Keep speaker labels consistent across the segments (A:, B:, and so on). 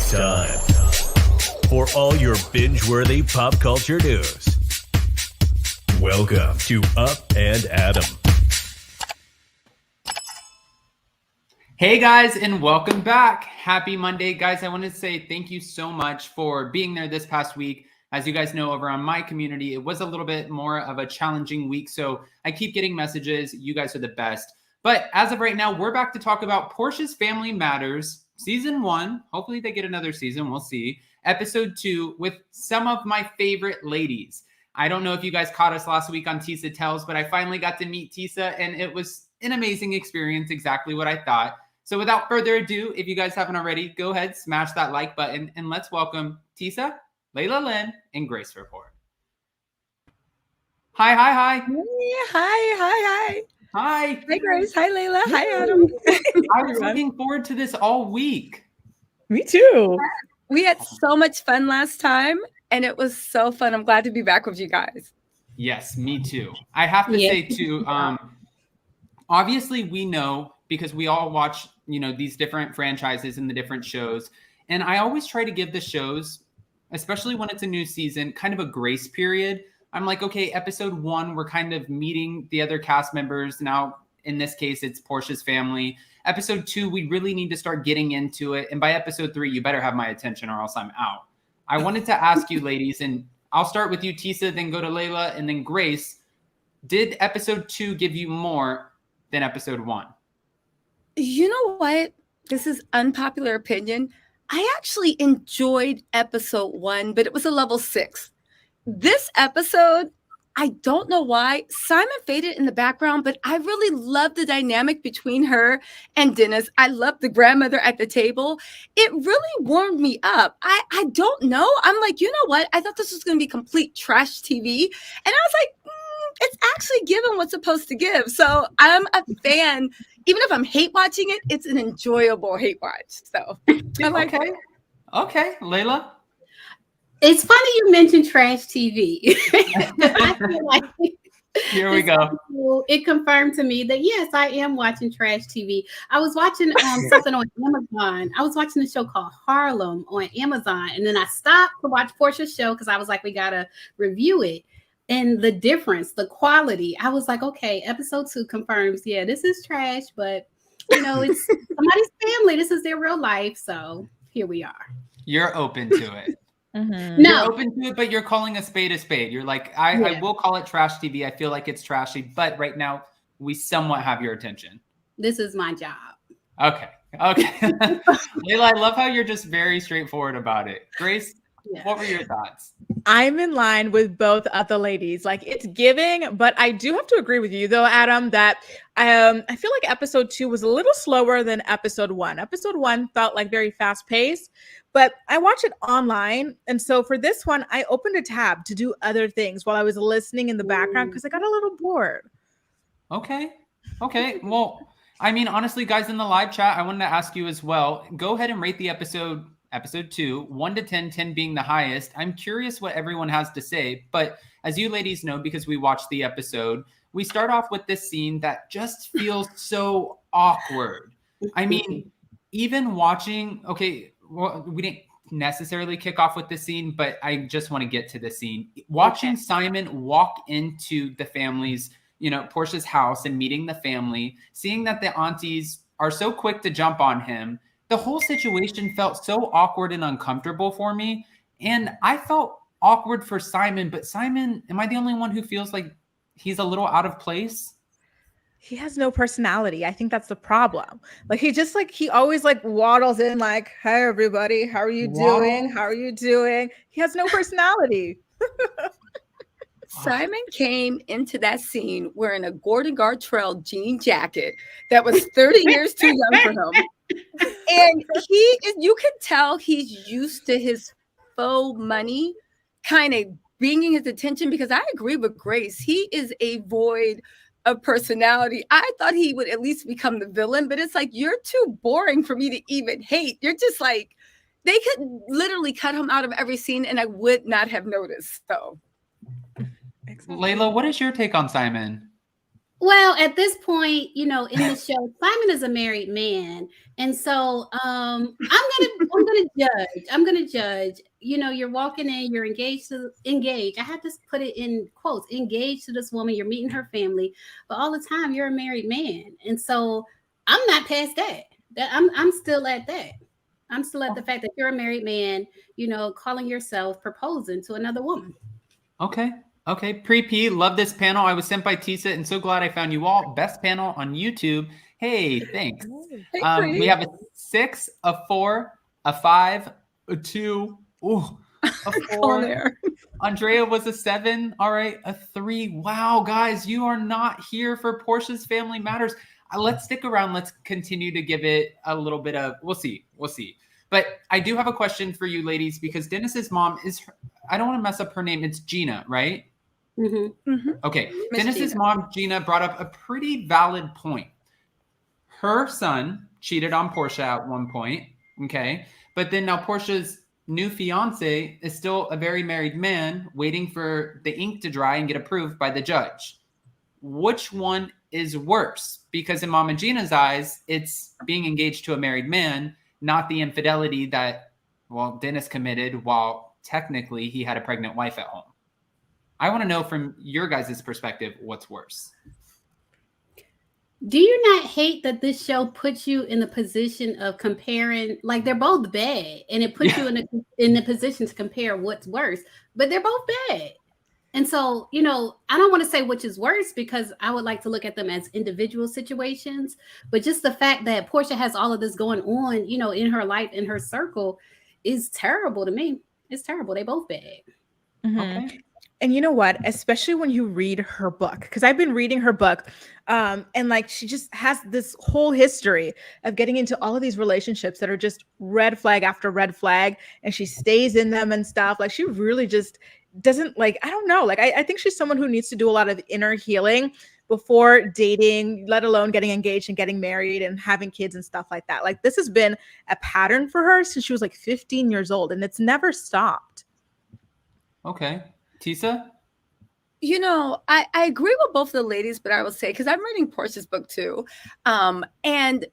A: It's time for all your binge-worthy pop culture news. Welcome to Up and Adam.
B: Hey guys, and welcome back. Happy Monday, guys. I want to say thank you so much for being there this past week. As you guys know, over on my community, it was a little bit more of a challenging week, so I keep getting messages. You guys are the best. But as of right now, we're back to talk about Portia's Family Matters, Season 1. Hopefully they get another season. We'll see. Episode 2 with some of my favorite ladies. I don't know if you guys caught us last week on Tisa Tells, but I finally got to meet Tisa, and it was an amazing experience, exactly what I thought. So without further ado, if you guys haven't already, go ahead, smash that like button, and let's welcome Tisa, Layla Lynn, and Grace Report. Hi.
C: Hi.
B: Hi,
C: Grace. Hi, Layla. Hi, Adam.
B: I was looking forward to this all week.
C: Me too. We had so much fun last time, and it was so fun. I'm glad to be back with you guys.
B: Yes, me too. I have to say too, obviously we know because we all watch, these different franchises and the different shows. And I always try to give the shows, especially when it's a new season, kind of a grace period. I'm like, okay, episode 1, we're kind of meeting the other cast members. Now, in this case, it's Portia's family. Episode 2, we really need to start getting into it. And by episode 3, you better have my attention or else I'm out. I wanted to ask you, ladies, and I'll start with you, Tisa, then go to Layla, and then Grace. Did episode 2 give you more than episode 1?
C: You know what? This is unpopular opinion. I actually enjoyed episode 1, but it was a level 6. This episode, I don't know why. Simon faded in the background, but I really loved the dynamic between her and Dennis. I loved the grandmother at the table. It really warmed me up. I don't know. I'm like, you know what? I thought this was going to be complete trash TV. And I was like, it's actually giving what's supposed to give. So I'm a fan. Even if I'm hate watching it, it's an enjoyable hate watch. So I like it.
B: Okay, Layla?
D: It's funny you mentioned trash TV. I feel like
B: here we go.
D: It confirmed to me that yes, I am watching trash TV. I was watching something on Amazon. I was watching a show called Harlem on Amazon, and then I stopped to watch Portia's show because I was like, we gotta review it. And the difference, the quality, I was like, okay, episode 2 confirms, yeah, this is trash, but it's somebody's family. This is their real life, so here we are.
B: You're open to it.
D: Mm-hmm.
B: No, you're open to it, but you're calling a spade a spade. You're like, I will call it trash TV. I feel like it's trashy, but right now we somewhat have your attention.
D: This is my job.
B: Okay. Layla, I love how you're just very straightforward about it. Grace, what were your thoughts?
E: I'm in line with both of the ladies. Like, it's giving, but I do have to agree with you though, Adam, that I feel like episode 2 was a little slower than episode 1. Episode 1 felt like very fast paced, but I watched it online. And so for this one, I opened a tab to do other things while I was listening in the background because I got a little bored.
B: Okay. Well, I mean, honestly, guys, in the live chat, I wanted to ask you as well. Go ahead and rate the episode 2, 1 to 10, 10 being the highest. I'm curious what everyone has to say. But as you ladies know, because we watched the episode, we start off with this scene that just feels so awkward. I mean, even watching, we didn't necessarily kick off with the scene, but I just want to get to the scene. Watching Simon walk into the family's, Portia's house and meeting the family, seeing that the aunties are so quick to jump on him. The whole situation felt so awkward and uncomfortable for me. And I felt awkward for Simon, but Simon, am I the only one who feels like he's a little out of place?
E: He has no personality. I think that's the problem. Like, he always waddles in like, hey, everybody, how are you doing? How are you doing? He has no personality.
C: Simon came into that scene wearing a Gordon Gartrell jean jacket that was 30 years too young for him. And you can tell he's used to his faux money kind of bringing his attention, because I agree with Grace. He is a void of personality. I thought he would at least become the villain, but it's like, you're too boring for me to even hate. You're just like, they could literally cut him out of every scene and I would not have noticed. So,
B: Layla, what is your take on Simon?
D: Well, at this point, in the show, Simon is a married man, and so I'm gonna judge. I'm gonna judge. You're walking in, you're engaged to engaged. I had to put it in quotes, engaged to this woman. You're meeting her family, but all the time you're a married man, and so I'm not past that. I'm still at that. I'm still at the fact that you're a married man. Calling yourself proposing to another woman.
B: Okay. Pre-P, love this panel. I was sent by Tisa and so glad I found you all. Best panel on YouTube. Hey, thanks. We have a 6, a 4, a 5, a 2, a 4. Andrea was a 7. All right, a 3. Wow, guys, you are not here for Portia's Family Matters. Let's stick around. Let's continue to give it a little bit of, we'll see. But I do have a question for you ladies because Dennis's mom is, I don't want to mess up her name. It's Gina, right?
D: Mm-hmm.
C: Mm-hmm.
B: Okay.
C: Miss
B: Dennis's
C: Gina.
B: mom, Gina, brought up a pretty valid point. Her son cheated on Portia at one point. Okay. But then now Portia's new fiance is still a very married man waiting for the ink to dry and get approved by the judge. Which one is worse? Because in Mom and Gina's eyes, it's being engaged to a married man, not the infidelity that, Dennis committed while technically he had a pregnant wife at home. I want to know from your guys' perspective, what's worse?
D: Do you not hate that this show puts you in the position of comparing? Like they're both bad, and it puts you in the position to compare what's worse. But they're both bad, and so I don't want to say which is worse because I would like to look at them as individual situations. But just the fact that Portia has all of this going on, in her life, in her circle, is terrible to me. It's terrible. They both bad.
E: Mm-hmm.
B: Okay.
E: And you know what? Especially when you read her book, because I've been reading her book, and like she just has this whole history of getting into all of these relationships that are just red flag after red flag, and she stays in them and stuff. Like she really just doesn't I don't know. I think she's someone who needs to do a lot of inner healing before dating, let alone getting engaged and getting married and having kids and stuff like that. Like this has been a pattern for her since she was like 15 years old, and it's never stopped.
B: Okay. Tisa?
C: I agree with both of the ladies, but I will say, because I'm reading Portia's book too, and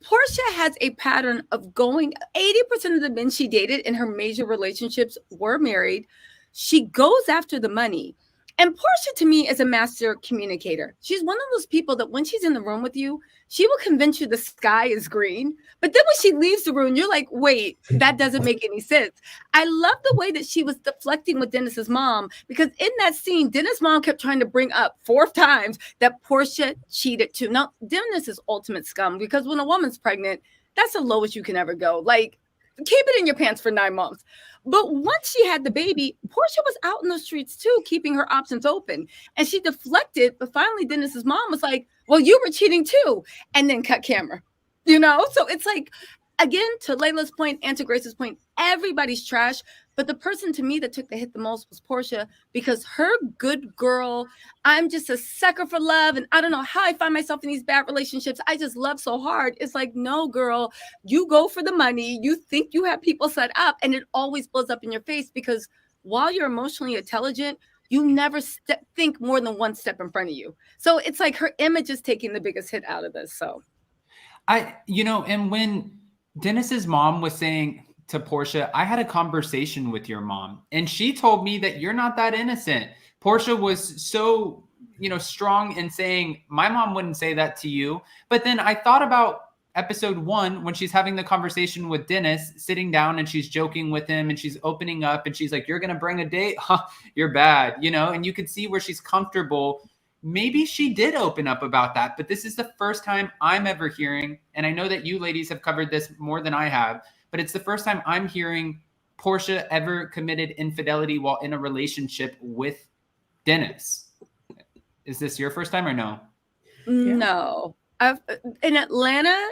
C: Portia has a pattern of going, 80% of the men she dated in her major relationships were married. She goes after the money. And Portia, to me, is a master communicator. She's one of those people that when she's in the room with you, she will convince you the sky is green. But then when she leaves the room, you're like, wait, that doesn't make any sense. I love the way that she was deflecting with Dennis's mom, because in that scene, Dennis' mom kept trying to bring up 4 times that Portia cheated too. Now, Dennis is ultimate scum, because when a woman's pregnant, that's the lowest you can ever go. Like, keep it in your pants for 9 months. But once she had the baby, Portia was out in the streets too, keeping her options open. And she deflected, but finally Dennis's mom was like, well, you were cheating too. And then cut camera, So it's like, again, to Layla's point and to Grace's point, everybody's trash. But the person to me that took the hit the most was Portia, because her good girl, I'm just a sucker for love. And I don't know how I find myself in these bad relationships. I just love so hard. It's like, no, girl, you go for the money. You think you have people set up, and it always blows up in your face, because while you're emotionally intelligent, you never think more than one step in front of you. So it's like her image is taking the biggest hit out of this. So
B: and when Dennis's mom was saying to Portia, I had a conversation with your mom, and she told me that you're not that innocent. Portia was so, strong in saying, my mom wouldn't say that to you. But then I thought about episode 1, when she's having the conversation with Dennis, sitting down and she's joking with him and she's opening up and she's like, you're going to bring a date? Huh, you're bad, and you could see where she's comfortable. Maybe she did open up about that, but this is the first time I'm ever hearing, and I know that you ladies have covered this more than I have, but it's the first time I'm hearing Portia ever committed infidelity while in a relationship with Dennis. Is this your first time or no?
C: No. In Atlanta,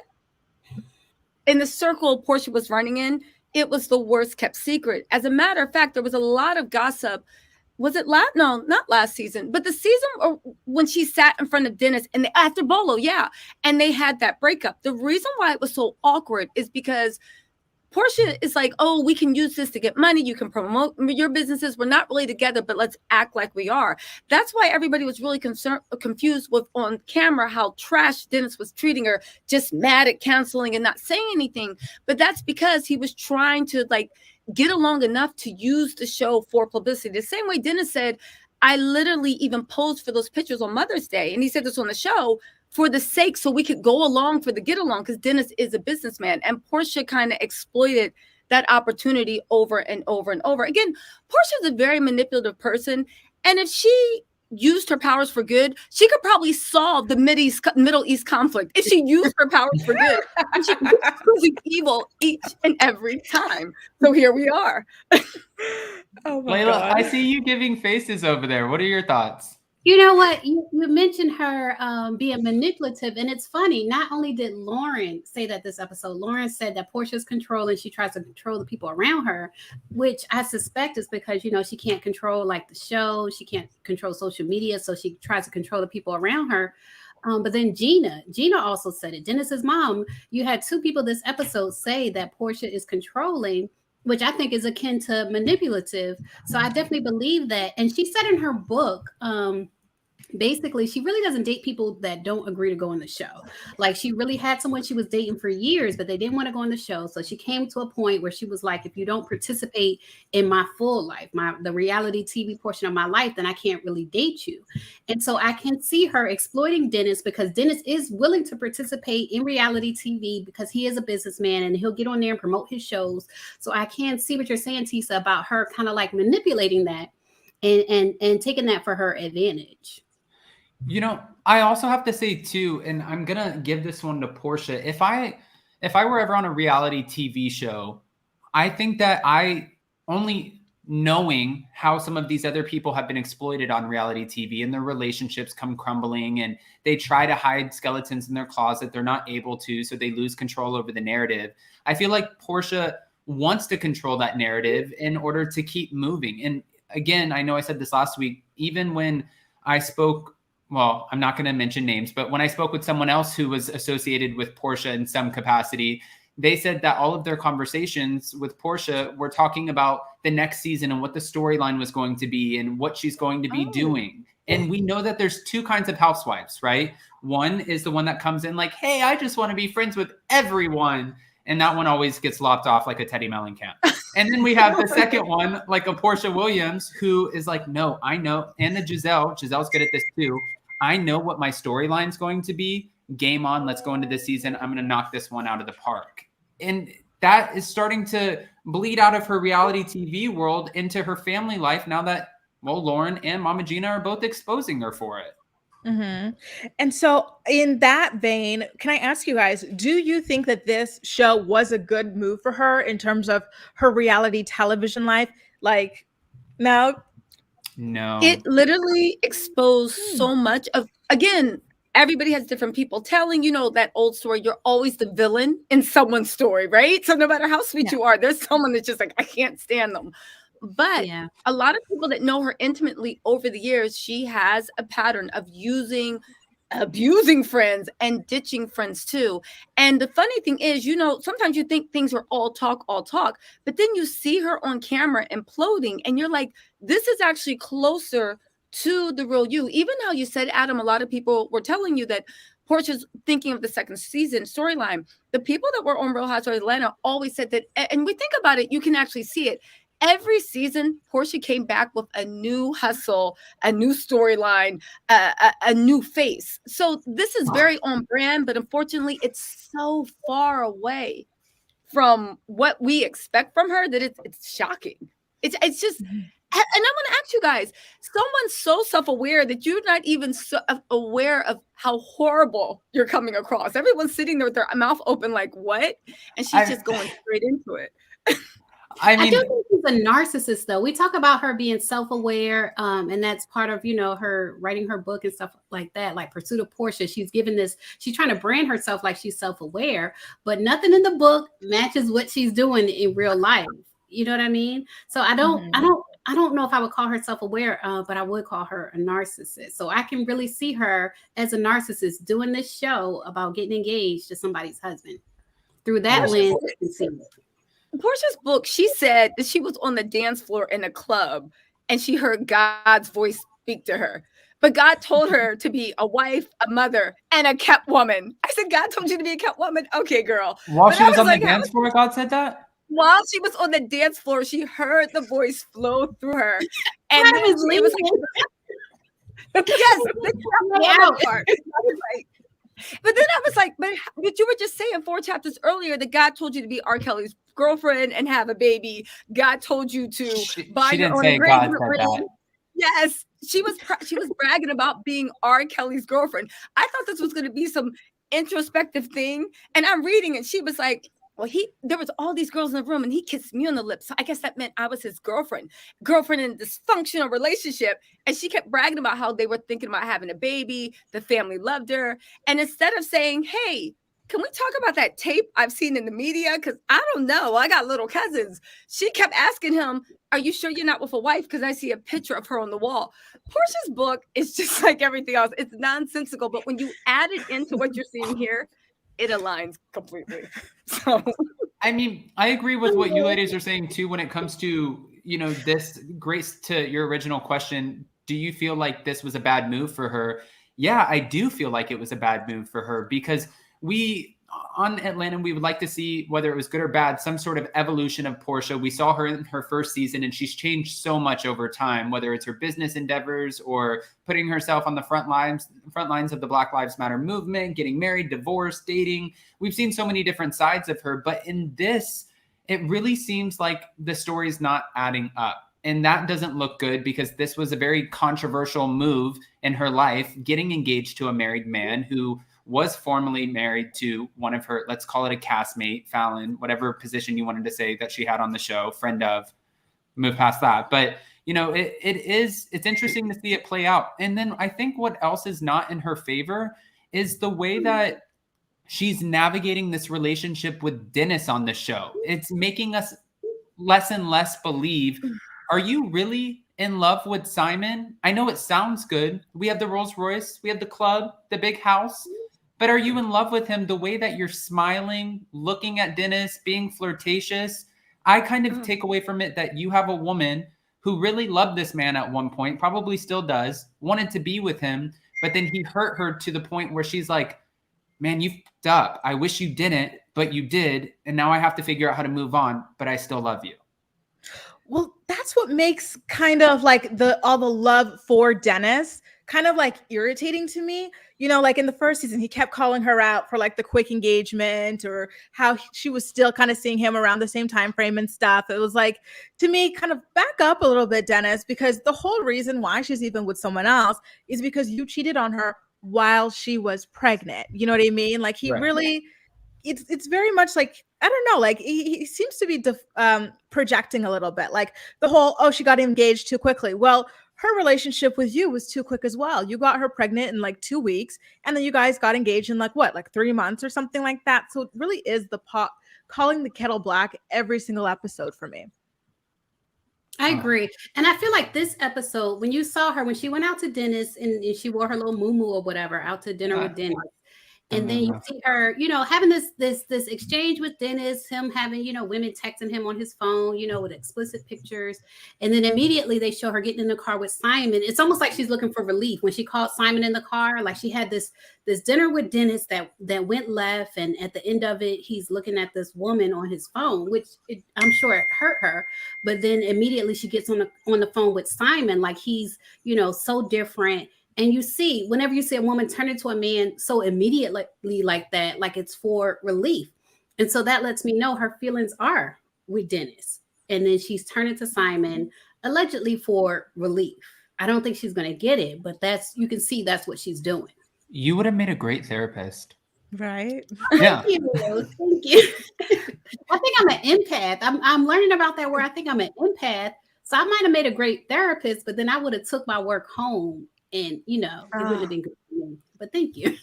C: in the circle Portia was running in, it was the worst kept secret. As a matter of fact, there was a lot of gossip. Was it no, not last season, but the season when she sat in front of Dennis and after Bolo, and they had that breakup. The reason why it was so awkward is because Porsha is like, oh, we can use this to get money. You can promote your businesses. We're not really together, but let's act like we are. That's why everybody was really confused with on camera how trash Dennis was treating her, just mad at canceling and not saying anything. But that's because he was trying to like get along enough to use the show for publicity. The same way Dennis said, I literally even posed for those pictures on Mother's Day. And he said this on the show for the sake so we could go along for the get along, because Dennis is a businessman. And Porsha kind of exploited that opportunity over and over and over. Again, Porsha is a very manipulative person. And if she used her powers for good, she could probably solve the Middle East conflict if she used her powers for good. And she was proving evil each and every time. So here we are.
E: Oh my
B: Layla,
E: God.
B: I see you giving faces over there. What are your thoughts?
D: You know what? You mentioned her being manipulative, and it's funny. Not only did Lauren say that this episode, Lauren said that Portia's controlling. She tries to control the people around her, which I suspect is because, she can't control like the show. She can't control social media. So she tries to control the people around her. But then Gina also said it. Dennis's mom, you had two people this episode say that Porsha is controlling, which I think is akin to manipulative. So I definitely believe that. And she said in her book, basically, she really doesn't date people that don't agree to go on the show. Like, she really had someone she was dating for years, but they didn't want to go on the show. So she came to a point where she was like, if you don't participate in my full life, the reality TV portion of my life, then I can't really date you. And so I can see her exploiting Dennis, because Dennis is willing to participate in reality TV because he is a businessman and he'll get on there and promote his shows. So I can see what you're saying, Tisa, about her kind of like manipulating that and taking that for her advantage.
B: I also have to say too, and I'm gonna give this one to Porsha. If I were ever on a reality TV show, I think that only knowing how some of these other people have been exploited on reality TV and their relationships come crumbling and they try to hide skeletons in their closet, they're not able to, so they lose control over the narrative. I feel like Porsha wants to control that narrative in order to keep moving. And again, I know I said this last week, even when I spoke, well, I'm not going to mention names, but when I spoke with someone else who was associated with Porsha in some capacity, they said that all of their conversations with Porsha were talking about the next season and what the storyline was going to be and what she's going to be doing. And we know that there's two kinds of housewives, right? One is the one that comes in like, hey, I just want to be friends with everyone. And that one always gets lopped off like a Teddy Mellencamp. And then we have the second one, like a Porsha Williams, who is like, no, I know. And the Giselle's good at this too. I know what my storyline's going to be. Game on. Let's go into this season. I'm going to knock this one out of the park. And that is starting to bleed out of her reality TV world into her family life now that, well, Lauren and Mama Gina are both exposing her for it.
E: Mm-hmm. And so in that vein, can I ask you guys, do you think that this show was a good move for her in terms of her reality television life? Like, no.
C: It literally exposed so much of, again, everybody has different people telling, that old story. You're always the villain in someone's story, right? So no matter how sweet you are, there's someone that's just like, I can't stand them. But a lot of people that know her intimately over the years, she has a pattern of abusing friends and ditching friends too. And the funny thing is, sometimes you think things are all talk, but then you see her on camera imploding and you're like, this is actually closer to the real you. Even how you said, Adam, a lot of people were telling you that Porsha's thinking of the second season storyline. The people that were on Real Housewives of Atlanta always said that, and we think about it, you can actually see it. Every season, Porsha came back with a new hustle, a new storyline, a new face. So this is very on brand, but unfortunately, it's so far away from what we expect from her that it's shocking. It's just, and I want to ask you guys, someone's so self-aware that you're not even aware of how horrible you're coming across. Everyone's sitting there with their mouth open like, what? And she's just going straight into it.
D: I do think she's a narcissist, though. We talk about her being self-aware, and that's part of, her writing her book and stuff like that, like Pursuit of Porsha. She's trying to brand herself like she's self-aware, but nothing in the book matches what she's doing in real life. You know what I mean? So I don't know if I would call her self-aware, but I would call her a narcissist. So I can really see her as a narcissist doing this show about getting engaged to somebody's husband. Through that lens, you can see it.
C: Portia's book, she said that she was on the dance floor in a club and she heard God's voice speak to her. But God told her to be a wife, a mother, and a kept woman. I said, God told you to be a kept woman? Okay, girl.
B: While
C: But
B: she
C: I
B: was on
C: like,
B: the dance floor, God said that?
C: while she was on the dance floor, she heard the voice flow through her. And
D: I
C: then
D: was
C: it was like, yes, the kept woman part. I was like, but then I was like, but you were just saying 4 chapters earlier that God told you to be R. Kelly's girlfriend and have a baby. God told you to buy
B: She
C: your
B: didn't
C: own
B: say God
C: engagement
B: said
C: ring.
B: that.
C: Yes, she was bragging about being R. Kelly's girlfriend. I thought this was going to be some introspective thing, and I'm reading, and she was like, "Well, there was all these girls in the room, and he kissed me on the lips. So I guess that meant I was his girlfriend in a dysfunctional relationship." And she kept bragging about how they were thinking about having a baby. The family loved her, and instead of saying, "Hey, can we talk about that tape I've seen in the media? Because I don't know. I got little cousins." She kept asking him, "Are you sure you're not with a wife? Because I see a picture of her on the wall." Portia's book is just like everything else. It's nonsensical, but when you add it into what you're seeing here, it aligns completely. So,
B: I mean, I agree with what you ladies are saying too when it comes to, this, Grace, to your original question. Do you feel like this was a bad move for her? Yeah, I do feel like it was a bad move for her because on Atlanta, we would like to see, whether it was good or bad, some sort of evolution of Porsha. We saw her in her first season and she's changed so much over time, whether it's her business endeavors or putting herself on the front lines of the Black Lives Matter movement, getting married, divorced, dating. We've seen so many different sides of her, but in this, it really seems like the story's not adding up. And that doesn't look good because this was a very controversial move in her life, getting engaged to a married man who was formerly married to one of her, let's call it a castmate, Fallon, whatever position you wanted to say that she had on the show, friend of, move past that. But, it's interesting to see it play out. And then I think what else is not in her favor is the way that she's navigating this relationship with Dennis on the show. It's making us less and less believe, are you really in love with Simon? I know it sounds good. We have the Rolls Royce, we have the club, the big house. But are you in love with him the way that you're smiling, looking at Dennis, being flirtatious? I kind of take away from it that you have a woman who really loved this man at one point, probably still does, wanted to be with him, but then he hurt her to the point where she's like, man, you f***ed up. I wish you didn't, but you did. And now I have to figure out how to move on, but I still love you.
E: Well, that's what makes kind of like all the love for Dennis kind of like irritating to me. Like in the first season, he kept calling her out for like the quick engagement or how she was still kind of seeing him around the same time frame and stuff. It was like, to me, kind of back up a little bit, Dennis, because the whole reason why she's even with someone else is because you cheated on her while she was pregnant. You know what I mean? Like he really, it's very much like, I don't know, like he seems to be projecting a little bit, like the whole, oh, she got engaged too quickly. Well, her relationship with you was too quick as well. You got her pregnant in like 2 weeks, and then you guys got engaged in like 3 months or something like that. So it really is the pot calling the kettle black every single episode for me.
D: I agree. And I feel like this episode, when you saw her, when she went out to Dennis and she wore her little muumuu or whatever, out to dinner with Dennis. And then you see her, having this exchange with Dennis, him having, women texting him on his phone, with explicit pictures. And then immediately they show her getting in the car with Simon. It's almost like she's looking for relief when she called Simon in the car. Like she had this dinner with Dennis that went left. And at the end of it, he's looking at this woman on his phone, which I'm sure it hurt her. But then immediately she gets on the phone with Simon, like he's, so different. And you see, whenever you see a woman turn into a man so immediately like that, like it's for relief. And so that lets me know her feelings are with Dennis. And then she's turning to Simon, allegedly for relief. I don't think she's going to get it, but you can see that's what she's doing.
B: You would have made a great therapist.
E: Right.
B: Yeah.
D: Thank you. I think I'm an empath. I'm learning about that word. I think I'm an empath. So I might have made a great therapist, but then I would have took my work home. And, it would have been good for me. But thank you.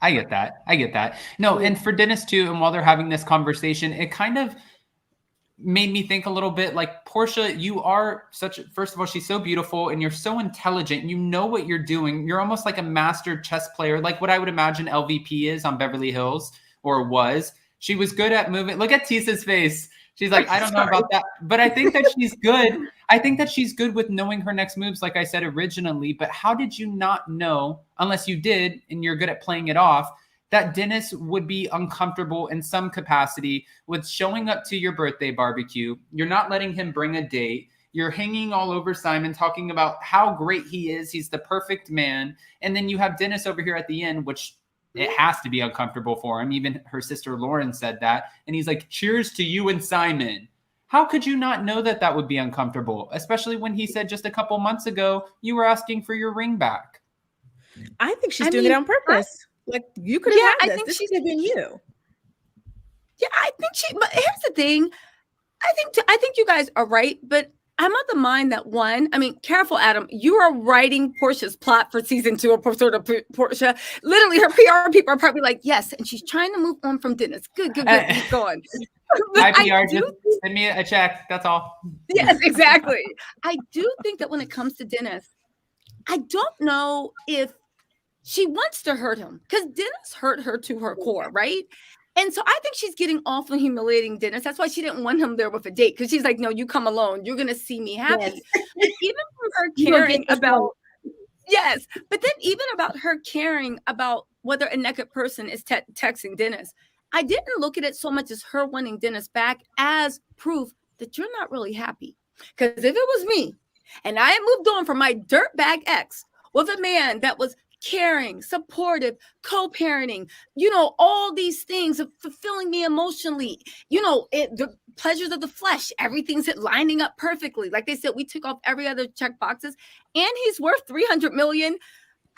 B: I get that. No, and for Dennis too, and while they're having this conversation, it kind of made me think a little bit like, Porsha, you are first of all, she's so beautiful and you're so intelligent. You know what you're doing. You're almost like a master chess player, like what I would imagine LVP is on Beverly Hills or was. She was good at moving. Look at Tisa's face. She's like, I don't know about that, but I think that she's good. I think that she's good with knowing her next moves, like I said originally. But how did you not know, unless you did, and you're good at playing it off, that Dennis would be uncomfortable in some capacity with showing up to your birthday barbecue? You're not letting him bring a date. You're hanging all over Simon, talking about how great he is. He's the perfect man. And then you have Dennis over here at the end, which it has to be uncomfortable for him. Even her sister Lauren said that. And he's like, cheers to you and Simon. How could you not know that that would be uncomfortable? Especially when he said just a couple months ago, you were asking for your ring back.
E: I think she's doing it on purpose. Like, you could have had this. I think this should have been you.
C: Yeah, I think but here's the thing. I think you guys are right, but I'm of the mind that one, I mean, careful, Adam, you are writing Porsha's plot for season 2 of Porsha. Literally, her PR people are probably like, yes, and she's trying to move on from Dennis. Good, keep going.
B: My PR, just send me a check. That's all.
C: Yes, exactly. I do think that when it comes to Dennis, I don't know if she wants to hurt him, because Dennis hurt her to her core, right? And so I think she's getting awful humiliating Dennis. That's why she didn't want him there with a date, because she's like, no, you come alone. You're going to see me happy. Yes. But even from her caring about, yes, but then even about her caring about whether a naked person is texting Dennis, I didn't look at it so much as her wanting Dennis back as proof that you're not really happy. Because if it was me and I had moved on from my dirtbag ex with a man that was caring, supportive, co-parenting, all these things of fulfilling me emotionally, the pleasures of the flesh, everything's lining up perfectly. Like they said, we took off every other check boxes, and he's worth $300 million.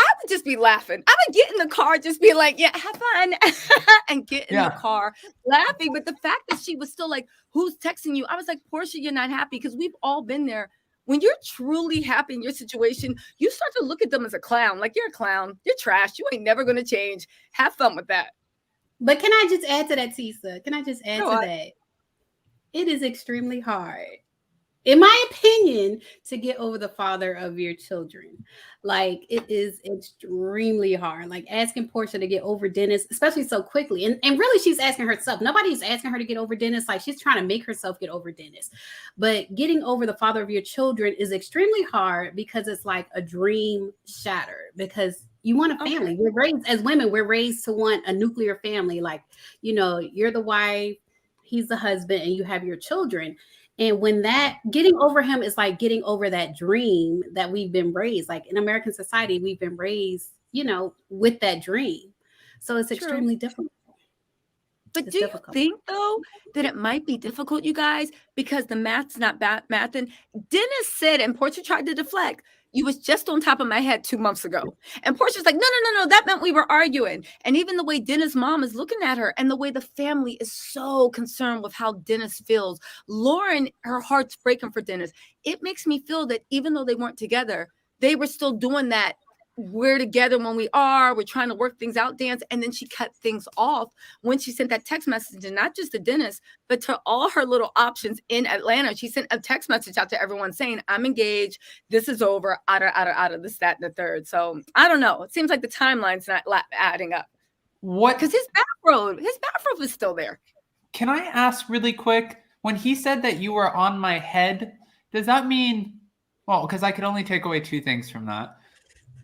C: I would just be laughing. I would get in the car, just be like, yeah, have fun, and get in the car laughing. But the fact that she was still like, who's texting you? I was like, Porsha, you're not happy, because we've all been there. When you're truly happy in your situation, you start to look at them as a clown. Like, you're a clown. You're trash. You ain't never going to change. Have fun with that.
D: But can I just add to that, Tisa? Can I just add to that? It is extremely hard, in my opinion, to get over the father of your children. Like, it is extremely hard. Like, asking Porsha to get over Dennis, especially so quickly. And really, she's asking herself. Nobody's asking her to get over Dennis. Like, she's trying to make herself get over Dennis. But getting over the father of your children is extremely hard, because it's like a dream shattered. Because you want a family. We're raised, as women, we're raised to want a nuclear family. Like, you're the wife, he's the husband, and you have your children. And when that getting over him is like getting over that dream that we've been raised, like in American society, we've been raised, with that dream. So it's extremely difficult.
C: But do you think, though, that it might be difficult, you guys, because the math's not mathing? Dennis said, and Porsha tried to deflect, you was just on top of my head 2 months ago. And Portia's like, no, that meant we were arguing. And even the way Dennis' mom is looking at her, and the way the family is so concerned with how Dennis feels. Lauren, her heart's breaking for Dennis. It makes me feel that even though they weren't together, they were still doing that. We're together when we're trying to work things out dance. And then she cut things off when she sent that text message, and not just to Dennis, but to all her little options in Atlanta. She sent a text message out to everyone saying, I'm engaged. This is over. Out of this, that, and the third. So I don't know. It seems like the timeline's not adding up.
B: What?
C: Because his bathrobe is still there.
B: Can I ask really quick, when he said that you were on my head, does that mean, well, because I could only take away 2 things from that.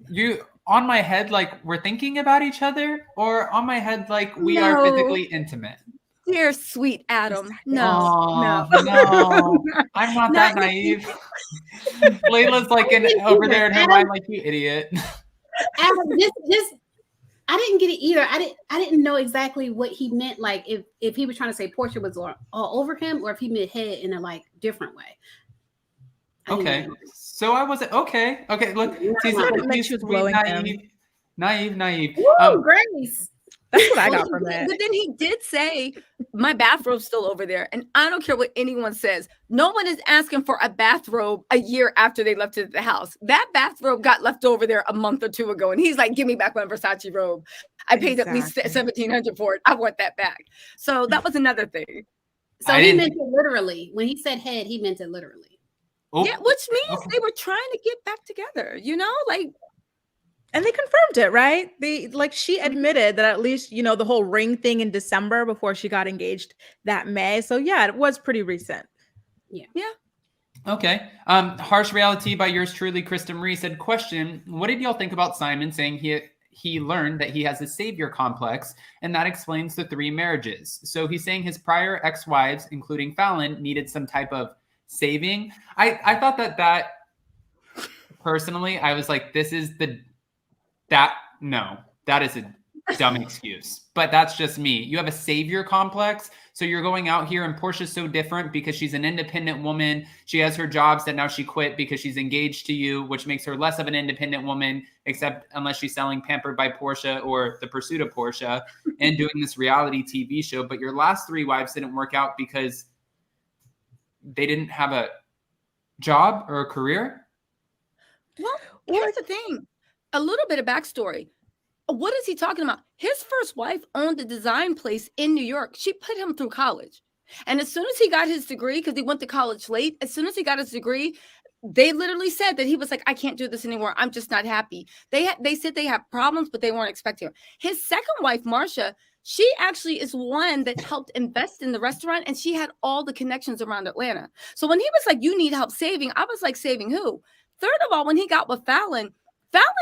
B: You on my head, like we're thinking about each other, or on my head, like we are physically intimate?
C: Dear sweet Adam. No.
B: I'm not that naive. Layla's like over there in her mind, like, you idiot.
D: Adam, I didn't get it either. I didn't know exactly what he meant. Like if he was trying to say Porsha was all over him, or if he meant head in a like different way.
B: Okay. So I wasn't okay. Look, she's naive.
D: Woo, Grace.
E: That's what I got from that.
C: But then he did say, my bathrobe's still over there. And I don't care what anyone says. No one is asking for a bathrobe a year after they left the house. That bathrobe got left over there a month or 2 ago. And he's like, give me back my Versace robe. I paid at least $1,700 for it. I want that back. So that was another thing.
D: So he meant it literally. When he said head, he meant it literally.
C: Oh. Yeah, which means they were trying to get back together, like.
E: And they confirmed it, right? She admitted that at least, the whole ring thing in December before she got engaged that May. So yeah, it was pretty recent.
D: Yeah.
B: Okay. Harsh Reality by yours truly, Krista Marie said, question, what did y'all think about Simon saying he learned that he has a savior complex, and that explains the 3 marriages? So he's saying his prior ex-wives, including Fallon, needed some type of saving. I thought that personally, I was like, that is a dumb excuse. But that's just me. You have a savior complex. So you're going out here, and Porsha's so different because she's an independent woman. She has her jobs that now she quit because she's engaged to you, which makes her less of an independent woman, except unless she's selling Pampered by Porsha or The Pursuit of Porsha and doing this reality TV show. But your last 3 wives didn't work out because they didn't have a job or a career.
C: Well, here's the thing. A little bit of backstory. What is he talking about? His first wife owned a design place in New York. She put him through college. And as soon as he got his degree, because he went to college late, as soon as he got his degree, they literally said that he was like, I can't do this anymore. I'm just not happy. They said they have problems, but they weren't expecting him. His second wife, Marcia, she actually is one that helped invest in the restaurant, and she had all the connections around Atlanta. So when he was like, you need help saving, I was like, saving who? Third of all, when he got with Fallon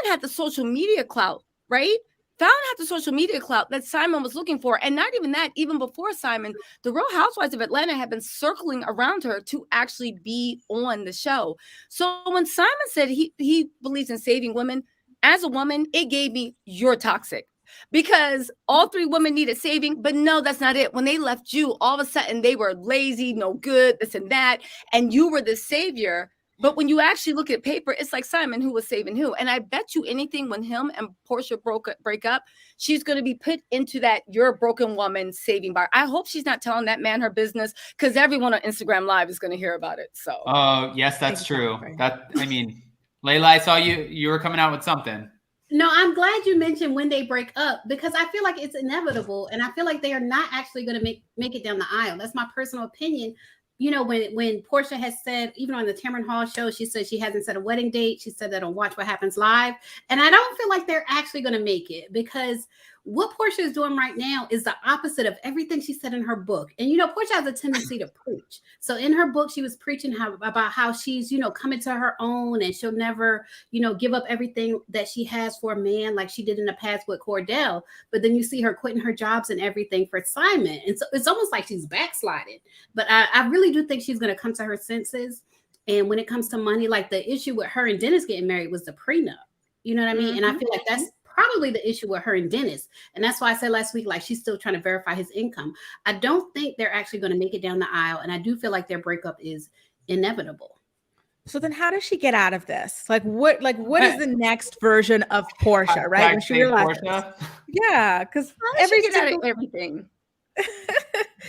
C: had the social media clout, right? Fallon had the social media clout that Simon was looking for. And not even that, even before Simon, the Real Housewives of Atlanta had been circling around her to actually be on the show. So when Simon said he believes in saving women, as a woman, it gave me, you're toxic. Because all 3 women needed saving, but no, that's not it. When they left you, all of a sudden they were lazy, no good, this and that, and you were the savior. But when you actually look at paper, it's like Simon who was saving who. And I bet you anything, when him and Porsha break up, she's going to be put into that you're a broken woman saving bar. I hope she's not telling that man her business, because everyone on Instagram Live is going to hear about it. So,
B: yes, that's true. Layla, I saw you were coming out with something.
D: No, I'm glad you mentioned when they break up, because I feel like it's inevitable, and I feel like they are not actually going to make it down the aisle. That's my personal opinion. You know, when Porsha has said, even on the Tamron Hall show, she said she hasn't set a wedding date. She said that on Watch What Happens Live. And I don't feel like they're actually going to make it, because what Porsha is doing right now is the opposite of everything she said in her book. And, Porsha has a tendency to preach. So in her book, she was preaching about how she's, coming to her own, and she'll never, give up everything that she has for a man like she did in the past with Cordell. But then you see her quitting her jobs and everything for Simon. And so it's almost like she's backsliding. But I really do think she's going to come to her senses. And when it comes to money, like the issue with her and Dennis getting married was the prenup. You know what I mean? Mm-hmm. And I feel like that's probably the issue with her and Dennis. And that's why I said last week, like, she's still trying to verify his income. I don't think they're actually going to make it down the aisle. And I do feel like their breakup is inevitable.
E: So then how does she get out of this? What is the next version of Porsha, right? When she realizes, yeah, because
C: everything.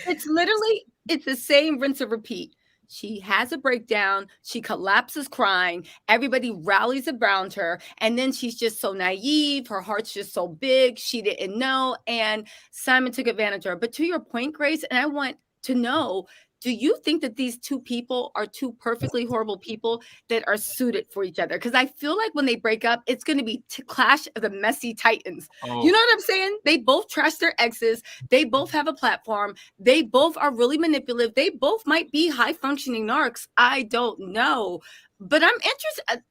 C: It's the same rinse and repeat. She has a breakdown. She collapses crying. Everybody rallies around her. And then she's just so naive. Her heart's just so big. She didn't know. And Simon took advantage of her. But to your point, Grace, and I want to know, do you think that these 2 people are 2 perfectly horrible people that are suited for each other? Because I feel like when they break up, it's going to be clash of the messy titans. Oh. You know what I'm saying? They both trash their exes. They both have a platform. They both are really manipulative. They both might be high functioning narcs. I don't know. But I'm interested.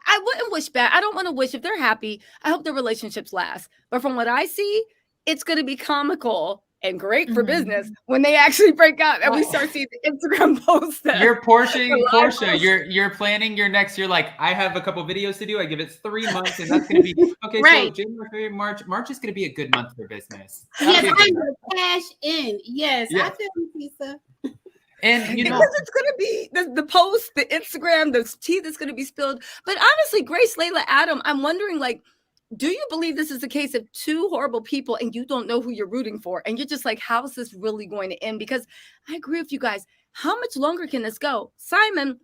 C: I wouldn't wish bad. I don't want to wish. If they're happy, I hope their relationships last. But from what I see, it's going to be comical and great for business when they actually break up and we start seeing the Instagram posts.
B: You're Porsha. You're planning your next. You're like, I have a couple videos to do. I give it 3 months, and that's going to be okay. Right. So January, February, March is going to be a good month for business.
D: Yes, I'm going to cash in. Yes, I feel you, Lisa.
B: And
C: because it's going to be the post, the Instagram, the tea that's going to be spilled. But honestly, Grace, Layla, Adam, I'm wondering, like, do you believe this is a case of 2 horrible people and you don't know who you're rooting for? And you're just like, how is this really going to end? Because I agree with you guys. How much longer can this go? Simon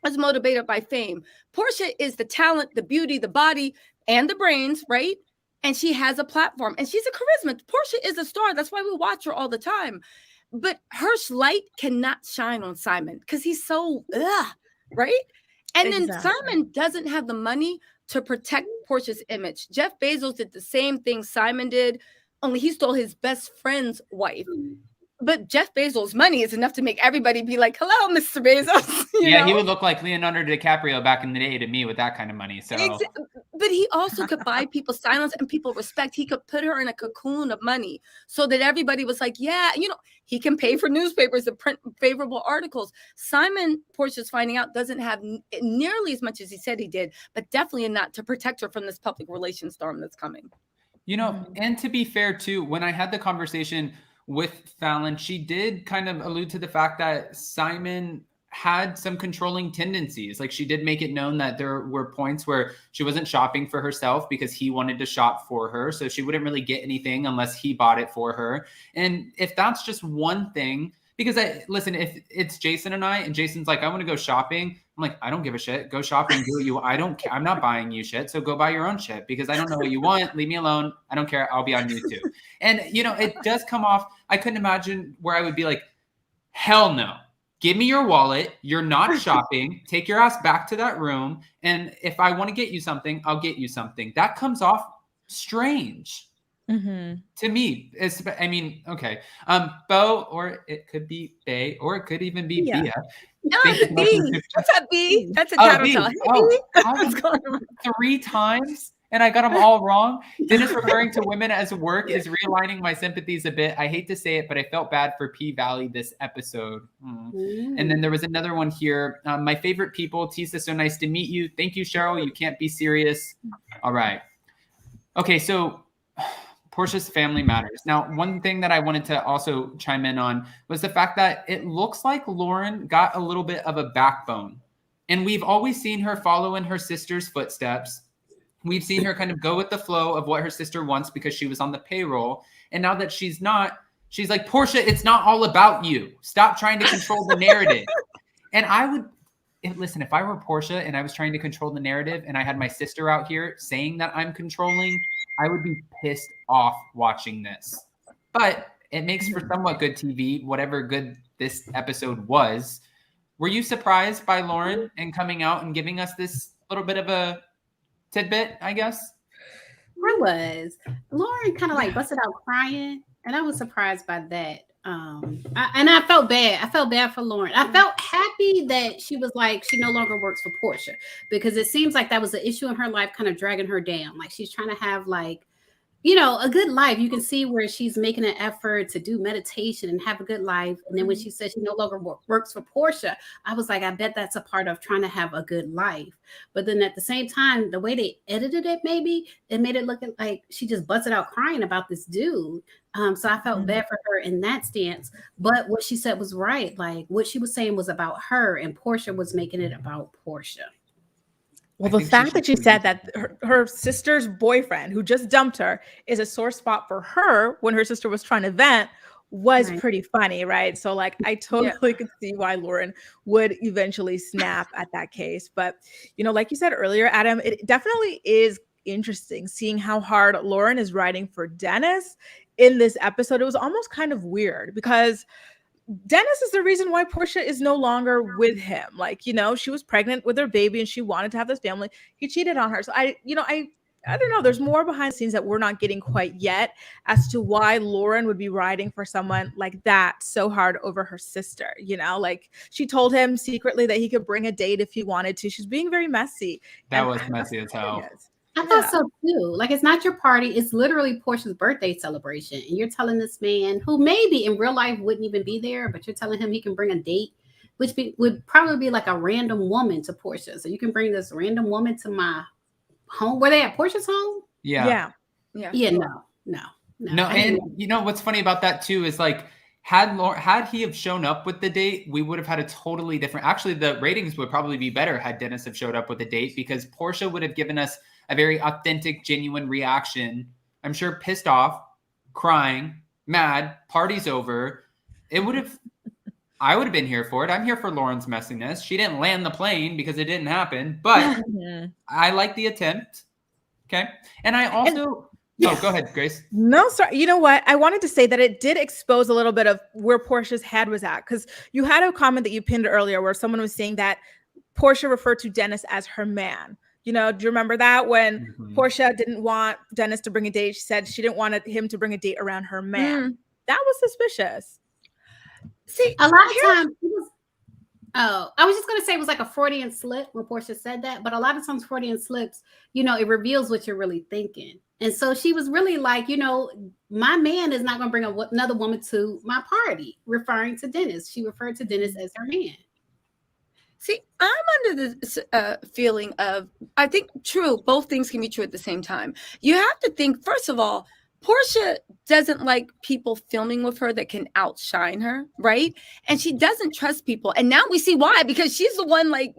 C: is motivated by fame. Porsha is the talent, the beauty, the body, and the brains, right? And she has a platform and she's a charisma. Porsha is a star. That's why we watch her all the time. But her light cannot shine on Simon because he's so, right? And then Simon doesn't have the money, to protect Portia's image. Jeff Bezos did the same thing Simon did, only he stole his best friend's wife. But Jeff Bezos' money is enough to make everybody be like, hello, Mr. Bezos. You know?
B: He would look like Leonardo DiCaprio back in the day to me with that kind of money. So,
C: but he also could buy people's silence and people respect. He could put her in a cocoon of money so that everybody was like, yeah, you know, he can pay for newspapers to print favorable articles. Simon, Portia's finding out, doesn't have nearly as much as he said he did, but definitely not to protect her from this public relations storm that's coming.
B: You know, and to be fair too, when I had the conversation with Fallon, she did kind of allude to the fact that Simon had some controlling tendencies. Like, she did make it known that there were points where she wasn't shopping for herself because he wanted to shop for her. So she wouldn't really get anything unless he bought it for her. And if that's just one thing, because listen, if it's Jason and I, and Jason's like, I want to go shopping, I'm like, I don't give a shit. Go shopping, do what you want. I don't care. I'm not buying you shit. So go buy your own shit because I don't know what you want. Leave me alone. I don't care. I'll be on YouTube. And, you know, it does come off. I couldn't imagine where I would be like, hell no. Give me your wallet. You're not shopping. Take your ass back to that room. And if I want to get you something, I'll get you something. That comes off strange. To me. I mean, okay. Bo, or it could be Bay, or it could even be Bia.
C: No, B. What's up, B? That's a title.
B: What's going on? 3 times, and I got them all wrong. Dennis referring to women as work is realigning my sympathies a bit. I hate to say it, but I felt bad for P-Valley this episode. And then there was another one here. My favorite people. Tisa, so nice to meet you. Thank you, Cheryl. You can't be serious. All right. Okay, so Portia's family matters. Now, one thing that I wanted to also chime in on was the fact that it looks like Lauren got a little bit of a backbone. And we've always seen her follow in her sister's footsteps. We've seen her kind of go with the flow of what her sister wants because she was on the payroll. And now that she's not, she's like, Portia, it's not all about you. Stop trying to control the narrative. And I would, listen, if I were Portia and I was trying to control the narrative and I had my sister out here saying that I'm controlling, I would be pissed off watching this. But it makes for somewhat good TV, whatever good this episode was. Were you surprised by Lauren and coming out and giving us this little bit of a tidbit, I guess?
D: I was. Lauren kind of like busted out crying, and I was surprised by that. I felt bad. I felt bad for Lauren. I felt happy that she was like, she no longer works for Portia, because it seems like that was an issue in her life, kind of dragging her down. Like, she's trying to have, like, you know, a good life. You can see where she's making an effort to do meditation and have a good life. And then when she said she no longer works for Portia, I was like, I bet that's a part of trying to have a good life. But then at the same time, the way they edited it, maybe it made it look like she just busted out crying about this dude. So I felt bad for her in that stance. But what she said was right. Like, what she was saying was about her, and Portia was making it about Portia.
E: Well, the fact that she said that her sister's boyfriend, who just dumped her, is a sore spot for her when her sister was trying to vent was pretty funny, right? So, like, I totally could see why Lauren would eventually snap at that case. But, you know, like you said earlier, Adam, it definitely is interesting seeing how hard Lauren is writing for Dennis in this episode. It was almost kind of weird because Dennis is the reason why Portia is no longer with him. Like, you know, she was pregnant with her baby and she wanted to have this family. He cheated on her. So I don't know. There's more behind the scenes that we're not getting quite yet as to why Lauren would be riding for someone like that so hard over her sister. You know, like, she told him secretly that he could bring a date if he wanted to. She's being very messy.
B: That was messy as hell.
D: I thought so too. Like, it's not your party. It's literally Portia's birthday celebration. And you're telling this man, who maybe in real life wouldn't even be there, but you're telling him he can bring a date, which would probably be like a random woman to Portia. So you can bring this random woman to my home. Were they at Portia's home?
B: Yeah.
D: No.
B: And you know what's funny about that too is, like, had he have shown up with the date, we would have had a totally different. Actually, the ratings would probably be better had Dennis have showed up with a date, because Portia would have given us a very authentic, genuine reaction. I'm sure pissed off, crying, mad, party's over. I would have been here for it. I'm here for Lauren's messiness. She didn't land the plane because it didn't happen, but I like the attempt. Okay. And I also, go ahead, Grace.
E: No, sorry. You know what? I wanted to say that it did expose a little bit of where Portia's head was at, because you had a comment that you pinned earlier where someone was saying that Portia referred to Dennis as her man. You know, do you remember that when
B: Mhm.
E: Portia didn't want Dennis to bring a date? She said she didn't want him to bring a date around her man. That was suspicious.
C: See,
D: A lot of
C: here,
D: times, I was just gonna say it was like a Freudian slip when Portia said that, but a lot of times Freudian slips, it reveals what you're really thinking. And so she was really like, my man is not gonna bring another woman to my party, referring to Dennis. She referred to Dennis as her man.
C: see, I'm under this feeling of, I think, true, both things can be true at the same time. You have to think, first of all, Portia doesn't like people filming with her that can outshine her, right? And she doesn't trust people. And now we see why, because she's the one, like,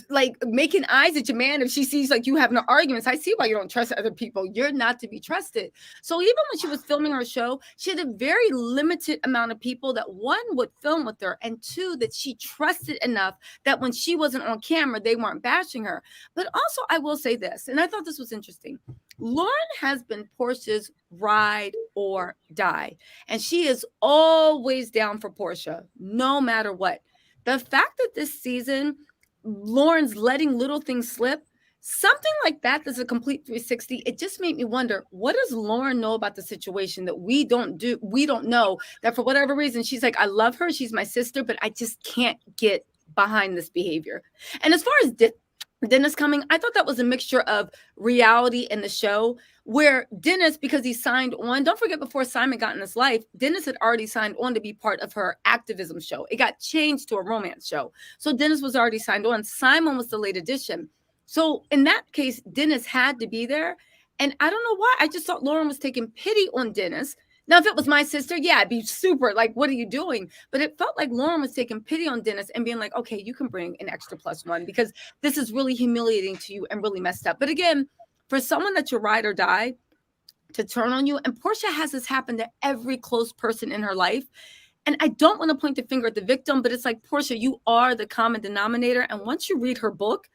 C: like making eyes at your man if she sees like you having arguments. I see why you don't trust other people. You're not to be trusted. So even when she was filming her show, she had a very limited amount of people that, one, would film with her, and two, that she trusted enough that when she wasn't on camera, they weren't bashing her. But also, I will say this, and I thought this was interesting. Lauren has been Portia's ride or die, and she is always down for Portia, no matter what. The fact that this season Lauren's letting little things slip, something like that, that's a complete 360. It just made me wonder, what does Lauren know about the situation that we don't know, that for whatever reason, she's like, I love her, she's my sister, but I just can't get behind this behavior. And as far as Dennis coming, I thought that was a mixture of reality and the show, where Dennis, because he signed on, don't forget, before Simon got in his life, Dennis had already signed on to be part of her activism show. It got changed to a romance show. So Dennis was already signed on. Simon was the late addition. So in that case, Dennis had to be there. And I don't know why. I just thought Lauren was taking pity on Dennis. Now, if it was my sister, yeah, I'd be super like, what are you doing? But it felt like Lauren was taking pity on Dennis and being like, okay, you can bring an extra +1 because this is really humiliating to you and really messed up. But again, for someone that's your ride or die to turn on you, and Portia has this happen to every close person in her life. And I don't want to point the finger at the victim, but it's like, Portia, you are the common denominator. And once you read her book,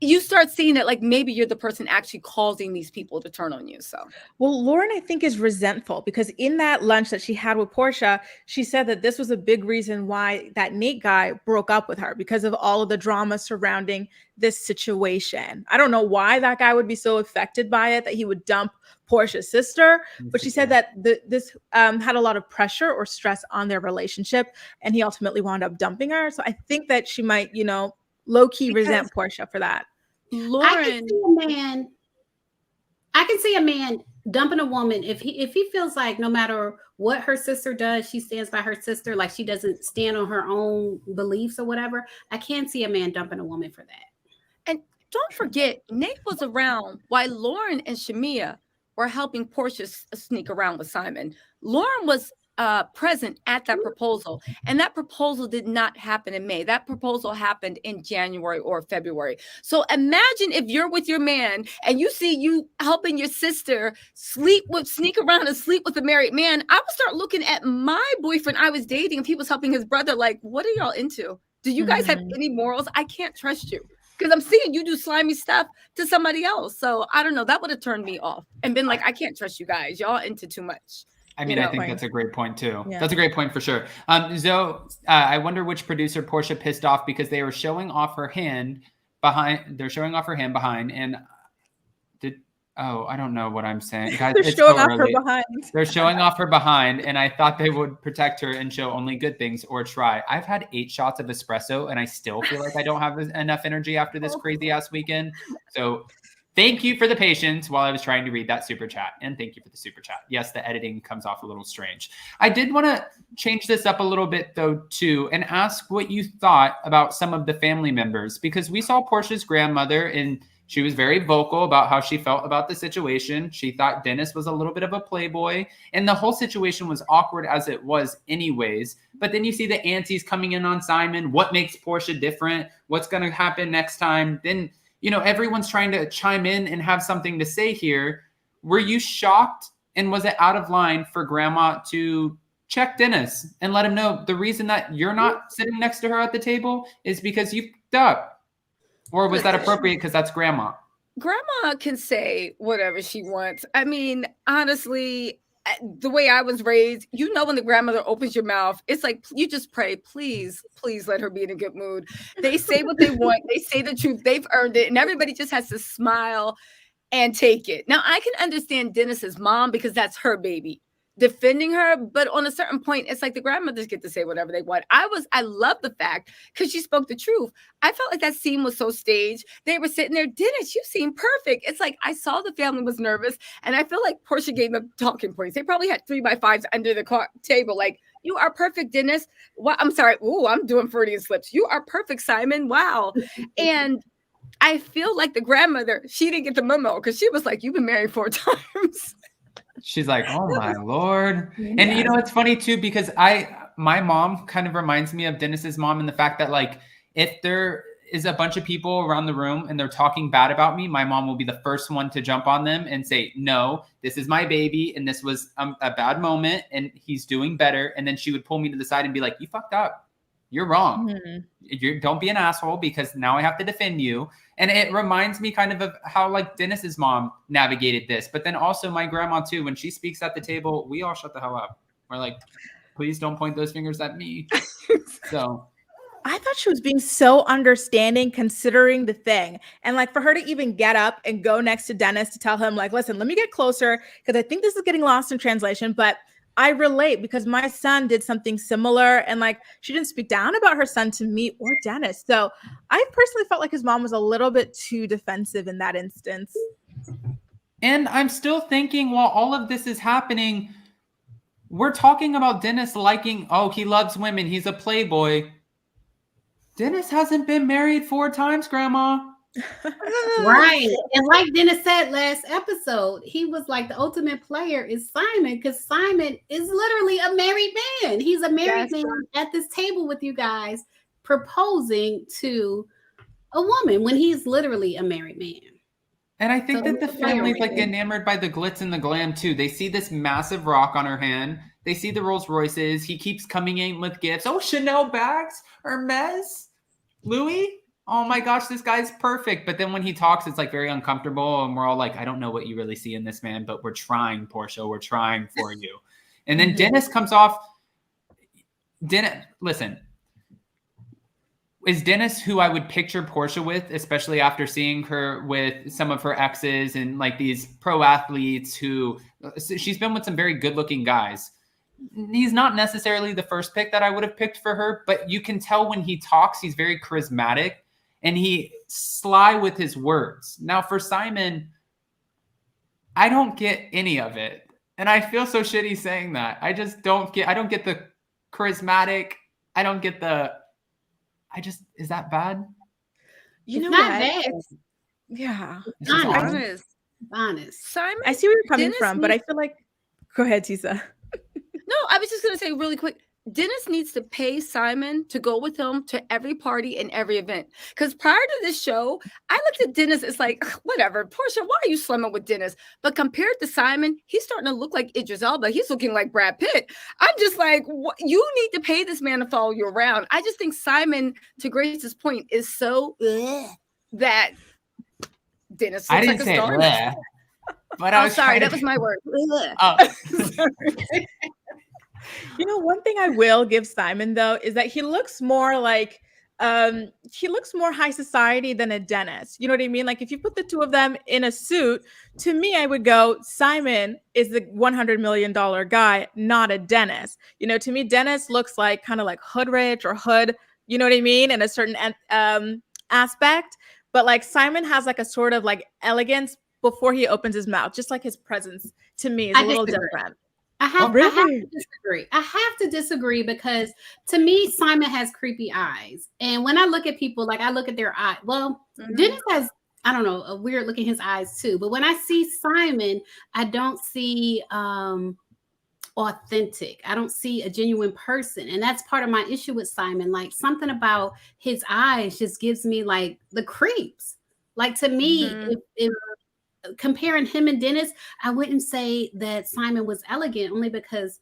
C: you start seeing it like maybe you're the person actually causing these people to turn on you. So,
E: well, Lauren, I think, is resentful because in that lunch that she had with Portia, she said that this was a big reason why that Nate guy broke up with her, because of all of the drama surrounding this situation. I don't know why that guy would be so affected by it, that he would dump Portia's sister, but she said that this had a lot of pressure or stress on their relationship, and he ultimately wound up dumping her. So I think that she might, low-key resent Portia for that.
C: Lauren,
D: I can see a man dumping a woman if he feels like no matter what her sister does, she stands by her sister, like she doesn't stand on her own beliefs or whatever. I can see a man dumping a woman for that.
C: And don't forget, Nate was around while Lauren and Shamia were helping Portia sneak around with Simon. Lauren was present at that proposal, and that proposal did not happen in May. That proposal happened in January or February. So imagine if you're with your man and you see you helping your sister sneak around and sleep with a married man. I would start looking at my boyfriend I was dating if he was helping his brother, like, what are y'all into? Do you guys have any morals? I can't trust you because I'm seeing you do slimy stuff to somebody else. So I don't know. That would have turned me off and been like, I can't trust you guys. Y'all into too much.
B: I mean, I think that's a great point too.
E: Yeah.
B: That's a great point for sure. Zoe, I wonder which producer Portia pissed off because they were showing off her hand behind. They're showing off her hand behind, and I don't know what I'm saying, guys.
E: They're showing off her behind.
B: They're showing off her behind, and I thought they would protect her and show only good things or try. I've had 8 shots of espresso, and I still feel like I don't have enough energy after this crazy ass weekend. So. Thank you for the patience while I was trying to read that super chat. And thank you for the super chat. Yes, the editing comes off a little strange. I did want to change this up a little bit, though, too, and ask what you thought about some of the family members, because we saw Portia's grandmother, and she was very vocal about how she felt about the situation. She thought Dennis was a little bit of a playboy, and the whole situation was awkward as it was anyways. But then you see the aunties coming in on Simon. What makes Portia different? What's going to happen next time? Then everyone's trying to chime in and have something to say here. Were you shocked, and was it out of line for grandma to check Dennis and let him know the reason that you're not sitting next to her at the table is because you f***ed up? Or was that appropriate because that's grandma?
C: Grandma can say whatever she wants. I mean, honestly, the way I was raised, you know, when the grandmother opens your mouth, it's like you just pray, please, please let her be in a good mood. They say what they want, they say the truth, they've earned it, and everybody just has to smile and take it. Now, I can understand Dennis's mom because that's her baby defending her, but on a certain point, it's like the grandmothers get to say whatever they want. I love the fact because she spoke the truth. I felt like that scene was so staged. They were sitting there, Dennis, you seem perfect. It's like I saw the family was nervous, and I feel like Portia gave them talking points. They probably had 3x5s under the table, like, you are perfect, Dennis. Well, I'm sorry. Ooh, I'm doing Freudian slips. You are perfect, Simon. Wow. And I feel like the grandmother, she didn't get the memo because she was like, you've been married 4 times.
B: She's like, oh my Lord.
C: Yes.
B: And you know, it's funny too, because my mom kind of reminds me of Dennis's mom in the fact that, like, if there is a bunch of people around the room and they're talking bad about me, my mom will be the first one to jump on them and say, no, this is my baby. And this was a bad moment and he's doing better. And then she would pull me to the side and be like, you fucked up. You're wrong. Don't be an asshole because now I have to defend you. And it reminds me kind of how, like, Dennis's mom navigated this. But then also my grandma too, when she speaks at the table, we all shut the hell up. We're like, please don't point those fingers at me. So
E: I thought she was being so understanding considering the thing. And like for her to even get up and go next to Dennis to tell him like, listen, let me get closer because I think this is getting lost in translation. But I relate because my son did something similar and like she didn't speak down about her son to me or Dennis. So I personally felt like his mom was a little bit too defensive in that instance.
B: And I'm still thinking while all of this is happening, we're talking about Dennis liking, oh, he loves women. He's a playboy. Dennis hasn't been married 4 times, Grandma.
D: Right. And like Dennis said last episode, he was like the ultimate player is Simon because Simon is literally a married man. He's a married man at this table with you guys proposing to a woman when he's literally a married man.
B: And I think that the family's like enamored by the glitz and the glam too. They see this massive rock on her hand. They see the Rolls Royces. He keeps coming in with gifts. Oh, Chanel bags, Hermes, Louis. Oh my gosh, this guy's perfect. But then when he talks, it's like very uncomfortable. And we're all like, I don't know what you really see in this man, but we're trying, Portia. We're trying for you. And then Dennis comes off. Listen, is Dennis who I would picture Portia with, especially after seeing her with some of her exes and like these pro athletes who she's been with some very good looking guys. He's not necessarily the first pick that I would have picked for her, but you can tell when he talks, he's very charismatic. And he sly with his words. Now for Simon, I don't get any of it. And I feel so shitty saying that. I don't get the charismatic. I don't get is that bad?
E: You know
D: not
E: what?
D: bad.
E: Yeah.
C: Honest. Simon,
E: I see where you're coming
C: Dennis
E: from, but I feel like, go ahead, Tisa.
C: No, I was just going to say really quick. Dennis needs to pay Simon to go with him to every party and every event. Because prior to this show, I looked at Dennis, it's like, whatever, Portia, why are you slumming with Dennis? But compared to Simon, he's starting to look like Idris Elba. He's looking like Brad Pitt. I'm just like, you need to pay this man to follow you around. I just think Simon, to Grace's point, is so that Dennis looks
B: I didn't
C: like
B: say
C: a star.
B: bleh, but I was
C: sorry, that was my word.
E: You know, one thing I will give Simon though is that he looks more like he looks more high society than a Dennis. You know what I mean? Like if you put the two of them in a suit, to me, I would go, Simon is the $100 million guy, not a Dennis. You know, to me, Dennis looks like kind of like hood rich or hood, you know what I mean? In a certain aspect. But like Simon has like a sort of like elegance before he opens his mouth, just like his presence to me is a little different.
D: I have to disagree. I have to disagree because to me, Simon has creepy eyes. And when I look at people, like I look at their eye. Well, Dennis has, I don't know, a weird look in his eyes too. But when I see Simon, I don't see authentic. I don't see a genuine person. And that's part of my issue with Simon. Like something about his eyes just gives me like the creeps. Like to me, if comparing him and Dennis, I wouldn't say that Simon was elegant only because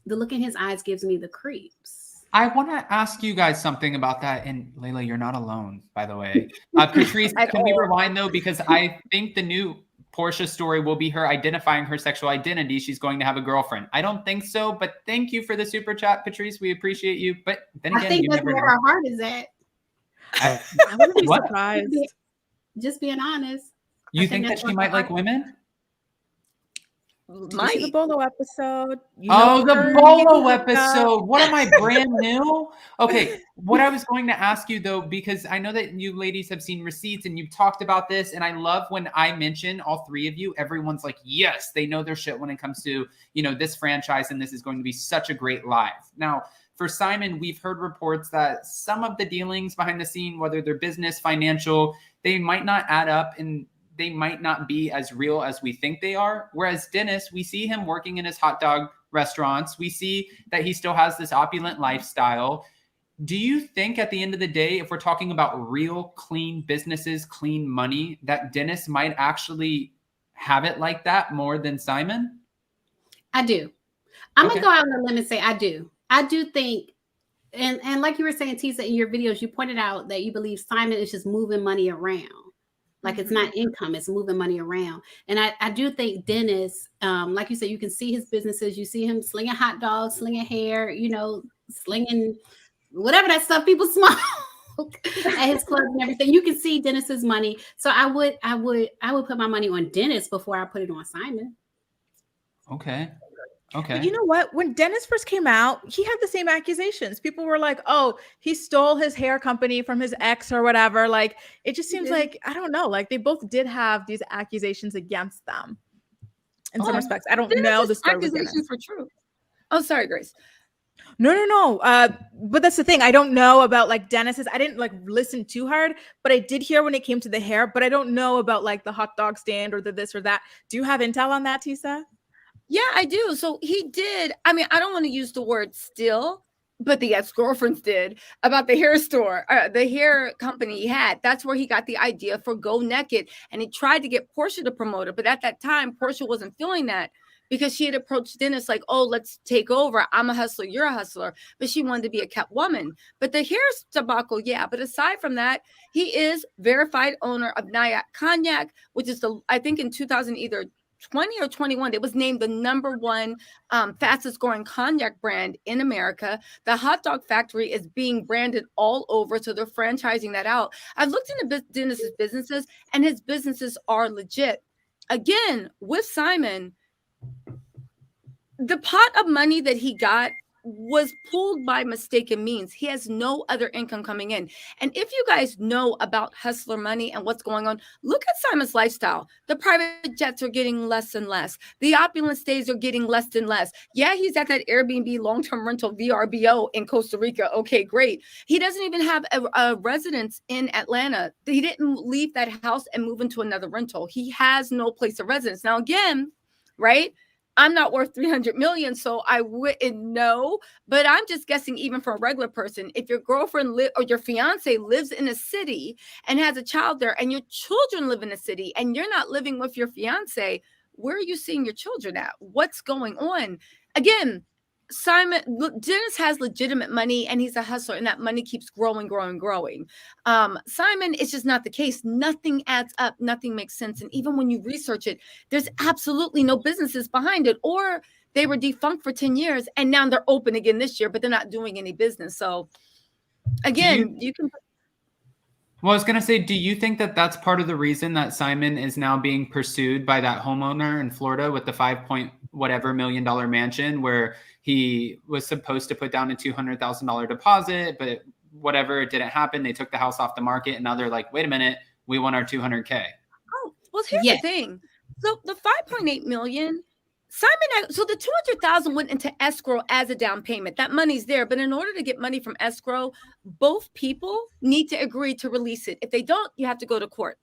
D: the look in his eyes gives me the creeps.
B: I want to ask you guys something about that. And Layla, you're not alone, by the way. Patrice, can we rewind though? Because I think the new Portia's story will be her identifying her sexual identity. She's going to have a girlfriend. I don't think so, but thank you for the super chat, Patrice. We appreciate you. But then again,
D: I think
B: you
D: that's
B: never
D: where
B: know.
D: her heart is at.
E: I wouldn't be
B: What?
E: surprised.
D: Just being honest.
B: You
D: I
B: think that
D: that's
B: she
D: where
B: might
D: her
B: like
D: heart-
B: women?
E: Did you see the Bolo episode? You
B: Oh,
E: know
B: the
E: her,
B: Bolo
E: you think
B: episode. What am I, brand new? Okay, what I was going to ask you though, because I know that you ladies have seen receipts and you've talked about this, and I love when I mention all three of you, everyone's like, yes, they know their shit when it comes to, you know, this franchise, and this is going to be such a great live. Now, for Simon, we've heard reports that some of the dealings behind the scene, whether they're business, financial, they might not add up and they might not be as real as we think they are. Whereas Dennis, we see him working in his hot dog restaurants. We see that he still has this opulent lifestyle. Do you think at the end of the day, if we're talking about real clean businesses, clean money, that Dennis might actually have it like that more than Simon?
D: I do. I'm
B: Okay.
D: gonna go out on a limb and say I do. I do think, and like you were saying, Tisa, in your videos, you pointed out that you believe Simon is just moving money around. Like it's not income, it's moving money around. And I do think Dennis, like you said, you can see his businesses. You see him slinging hot dogs, slinging hair, you know, slinging whatever that stuff people smoke at his clubs and everything. You can see Dennis's money. So I would put my money on Dennis before I put it on Simon.
B: Okay.
E: But you know what? When Dennis first came out, he had the same accusations. People were like, oh, he stole his hair company from his ex or whatever. Like, it just seems like, I don't know, like they both did have these accusations against them in some respects. I don't know the story with Dennis.
C: Accusations were true. Oh, sorry, Grace.
E: No. But that's the thing. I don't know about like Dennis's. I didn't like listen too hard, but I did hear when it came to the hair, but I don't know about like the hot dog stand or the this or that. Do you have intel on that, Tisa?
C: Yeah, I do. So he did. I mean, I don't want to use the word steal, but the ex-girlfriends did about the hair store, the hair company he had. That's where he got the idea for Go Naked. And he tried to get Portia to promote it. But at that time, Portia wasn't feeling that because she had approached Dennis like, oh, let's take over. I'm a hustler. You're a hustler. But she wanted to be a kept woman. But the hair debacle, yeah. But aside from that, he is verified owner of Nyack Cognac, which is I think in 2000 either 20 or 21, it was named the #1 fastest growing cognac brand in America. The hot dog factory is being branded all over, so they're franchising that out. I've looked into Dennis's businesses, and his businesses are legit. Again, with Simon, the pot of money that he got was pulled by mistaken means. He has no other income coming in. And if you guys know about hustler money and what's going on, look at Simon's lifestyle. The private jets are getting less and less. The opulent stays are getting less and less. Yeah, he's at that Airbnb long-term rental VRBO in Costa Rica. Okay, great. He doesn't even have a residence in Atlanta. He didn't leave that house and move into another rental. He has no place of residence. Now, again, right? I'm not worth 300 million, so I wouldn't know. But I'm just guessing, even for a regular person, if your girlfriend or your fiance lives in a city and has a child there, and your children live in a city, and you're not living with your fiance, where are you seeing your children at? What's going on? Again, Dennis has legitimate money, and he's a hustler, and that money keeps growing. Simon, it's just not the case. Nothing adds up. Nothing makes sense. And even when you research it, there's absolutely no businesses behind it, or they were defunct for 10 years and now they're open again this year, but they're not doing any business. So again, you can.
B: Well, I was going to say, do you think that that's part of the reason that Simon is now being pursued by that homeowner in Florida with the $5 million mansion, where he was supposed to put down a $200,000 deposit, but whatever, it didn't happen. They took the house off the market, and now they're like, wait a minute, we want our $200K.
C: Oh, well, here's the thing. So the 5.8 million, Simon, so the 200,000 went into escrow as a down payment. That money's there, but in order to get money from escrow, both people need to agree to release it. If they don't, you have to go to court.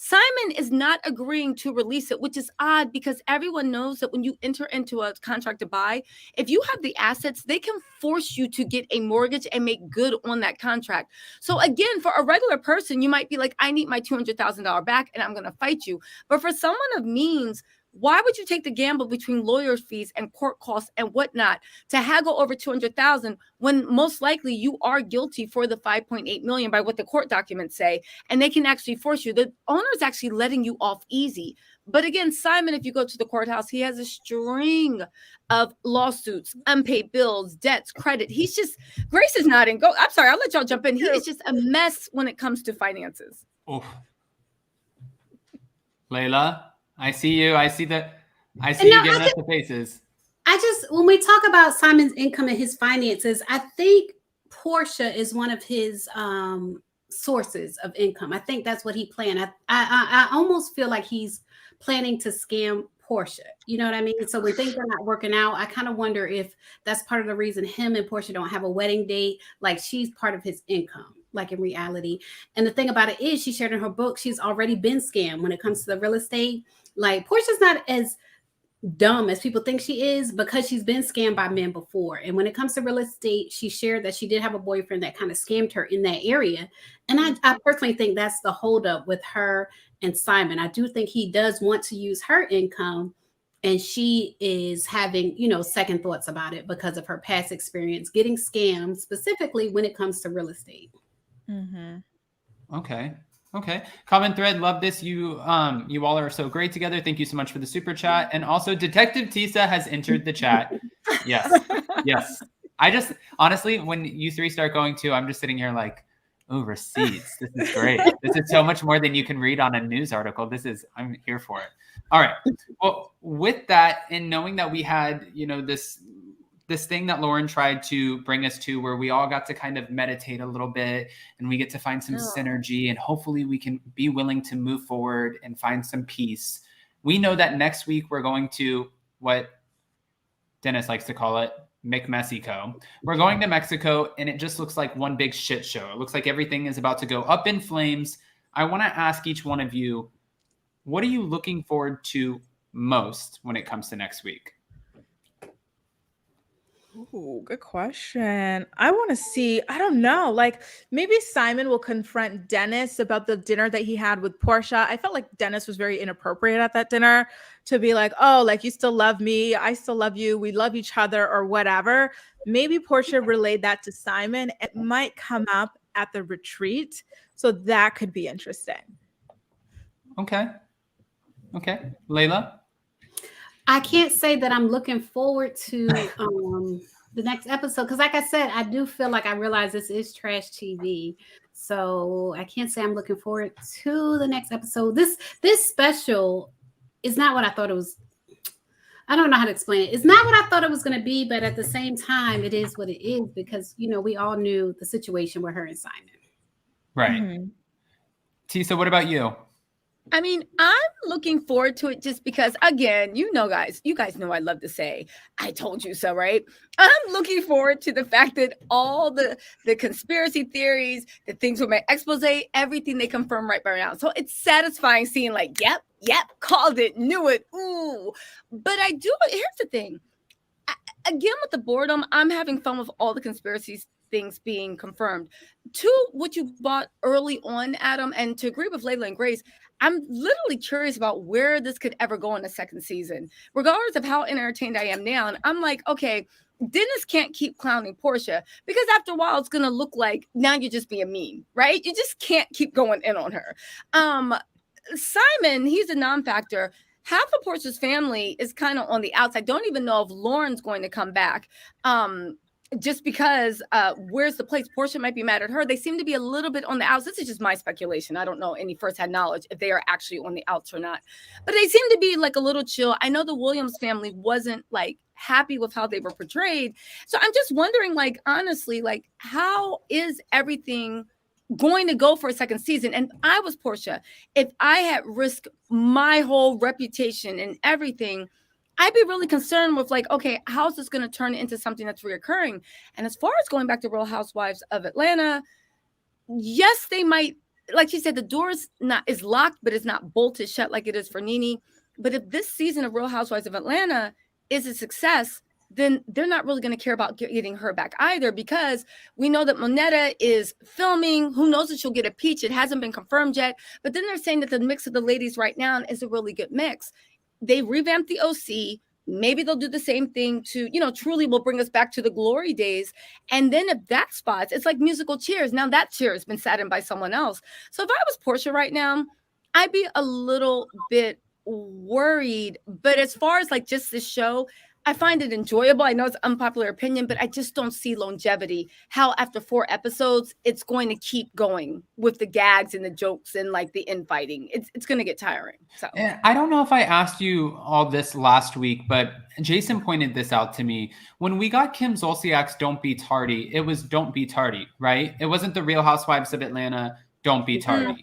C: Simon is not agreeing to release it, which is odd because everyone knows that when you enter into a contract to buy, if you have the assets, they can force you to get a mortgage and make good on that contract. So again, for a regular person, you might be like, I need my $200,000 back and I'm going to fight you. But for someone of means, why would you take the gamble between lawyers' fees and court costs and whatnot to haggle over 200,000 when most likely you are guilty for the 5.8 million by what the court documents say, and they can actually force you? The owner is actually letting you off easy. But again, Simon, if you go to the courthouse, he has a string of lawsuits, unpaid bills, debts, credit. He's just, Grace is not in. I'm sorry, I'll let y'all jump in. He is just a mess when it comes to finances.
B: Oof. Layla, I see you. I see you giving us the faces.
D: When we talk about Simon's income and his finances, I think Porsha is one of his sources of income. I think that's what he planned. I almost feel like he's planning to scam Porsha. You know what I mean? So when things are not working out, I kind of wonder if that's part of the reason him and Porsha don't have a wedding date. Like, she's part of his income, like in reality. And the thing about it is, she shared in her book, she's already been scammed when it comes to the real estate. Like, Porsha's not as dumb as people think she is, because she's been scammed by men before. And when it comes to real estate, she shared that she did have a boyfriend that kind of scammed her in that area. And I personally think that's the holdup with her and Simon. I do think he does want to use her income, and she is having, second thoughts about it because of her past experience getting scammed, specifically when it comes to real estate.
E: Mm-hmm.
B: Okay. Common thread. Love this. You all are so great together. Thank you so much for the super chat. And also, Detective Tisa has entered the chat. Yes. I just, honestly, when you three start going too, I'm just sitting here like, oh, receipts. This is great. This is so much more than you can read on a news article. I'm here for it. All right. Well, with that, and knowing that we had, this thing that Lauren tried to bring us to, where we all got to kind of meditate a little bit, and we get to find some synergy, and hopefully we can be willing to move forward and find some peace. We know that next week we're going to what Dennis likes to call it, Mexico. We're going to Mexico, and it just looks like one big shit show. It looks like everything is about to go up in flames. I want to ask each one of you, what are you looking forward to most when it comes to next week?
E: Ooh, good question. I want to see, I don't know, like maybe Simon will confront Dennis about the dinner that he had with Porsha. I felt like Dennis was very inappropriate at that dinner to be like, oh, like, you still love me, I still love you, we love each other, or whatever. Maybe Porsha relayed that to Simon. It might come up at the retreat. So that could be interesting.
B: Okay. Layla?
D: I can't say that I'm looking forward to the next episode, because like I said, I do feel like I realize this is trash TV. So I can't say I'm looking forward to the next episode. This special is not what I thought it was. I don't know how to explain it. It's not what I thought it was going to be, but at the same time, it is what it is, because, we all knew the situation with her and Simon.
B: Right.
E: Mm-hmm.
B: Tisa, what about you?
C: I mean, I'm looking forward to it just because, again, you guys know I love to say, I told you so, right? I'm looking forward to the fact that all the conspiracy theories, the things with my expose, everything they confirm right by now. So it's satisfying seeing like, yep, called it, knew it, ooh. But here's the thing. Again, with the boredom, I'm having fun with all the conspiracies things being confirmed. To what you bought early on, Adam, and to agree with Layla and Grace, I'm literally curious about where this could ever go in the second season, regardless of how entertained I am now. And I'm like, okay, Dennis can't keep clowning Porsha, because after a while, it's going to look like now you're just being mean, right? You just can't keep going in on her. Simon, he's a non-factor. Half of Porsha's family is kind of on the outside. Don't even know if Lauren's going to come back. Just because where's the place? Porsha might be mad at her. They seem to be a little bit on the outs. This is just my speculation. I don't know any firsthand knowledge if they are actually on the outs or not. But they seem to be like a little chill. I know the Williams family wasn't like happy with how they were portrayed. So I'm just wondering, like, honestly, like, how is everything going to go for a second season? And I was Porsha. If I had risked my whole reputation and everything, I'd be really concerned with like, okay, how's this going to turn into something that's reoccurring? And as far as going back to Real Housewives of Atlanta, yes, they might, like you said, the door is locked, but it's not bolted shut like it is for NeNe. But if this season of Real Housewives of Atlanta is a success, then they're not really going to care about getting her back either, because we know that Monetta is filming. Who knows if she'll get a peach? It hasn't been confirmed yet. But then they're saying that the mix of the ladies right now is a really good mix. They revamped the OC. Maybe they'll do the same thing to, truly will bring us back to the glory days. And then if that spots, it's like musical chairs. Now that chair has been sat in by someone else. So if I was Porsha right now, I'd be a little bit worried. But as far as like just this show, I find it enjoyable. I know it's unpopular opinion, but I just don't see longevity. How after 4 episodes, it's going to keep going with the gags and the jokes and like the infighting. It's going to get tiring. So
B: I don't know if I asked you all this last week, but Jason pointed this out to me. When we got Kim Zolciak's Don't Be Tardy, it was Don't Be Tardy, right? It wasn't the Real Housewives of Atlanta, Don't Be Tardy.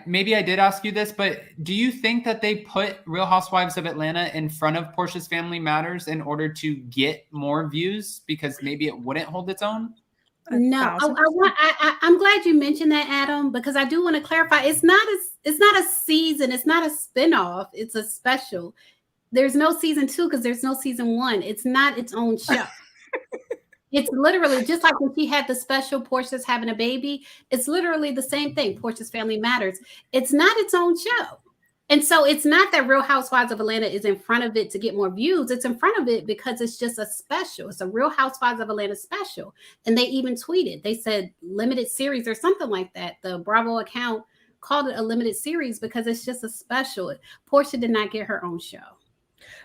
B: Maybe I did ask you this, but do you think that they put Real Housewives of Atlanta in front of Portia's Family Matters in order to get more views because maybe it wouldn't hold its own?
D: No, I'm glad you mentioned that, Adam, because I do want to clarify. It's not a season. It's not a spinoff. It's a special. There's no season 2 because there's no season 1. It's not its own show. It's literally just like when she had the special Portia's Having a Baby. It's literally the same thing. Portia's Family Matters. It's not its own show. And so it's not that Real Housewives of Atlanta is in front of it to get more views. It's in front of it because it's just a special. It's a Real Housewives of Atlanta special. And they even tweeted. They said limited series or something like that. The Bravo account called it a limited series because it's just a special. Portia did not get her own show.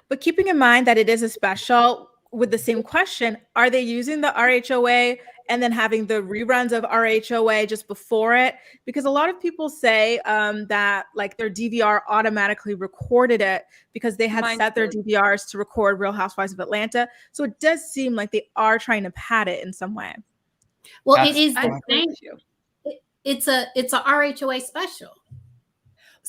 E: But keeping in mind that it is a special, with the same question, are they using the RHOA and then having the reruns of RHOA just before it? Because a lot of people say that like their DVR automatically recorded it because they had set their DVRs to record Real Housewives of Atlanta. So it does seem like they are trying to pad it in some way.
D: Well, it is the same. It's a RHOA special.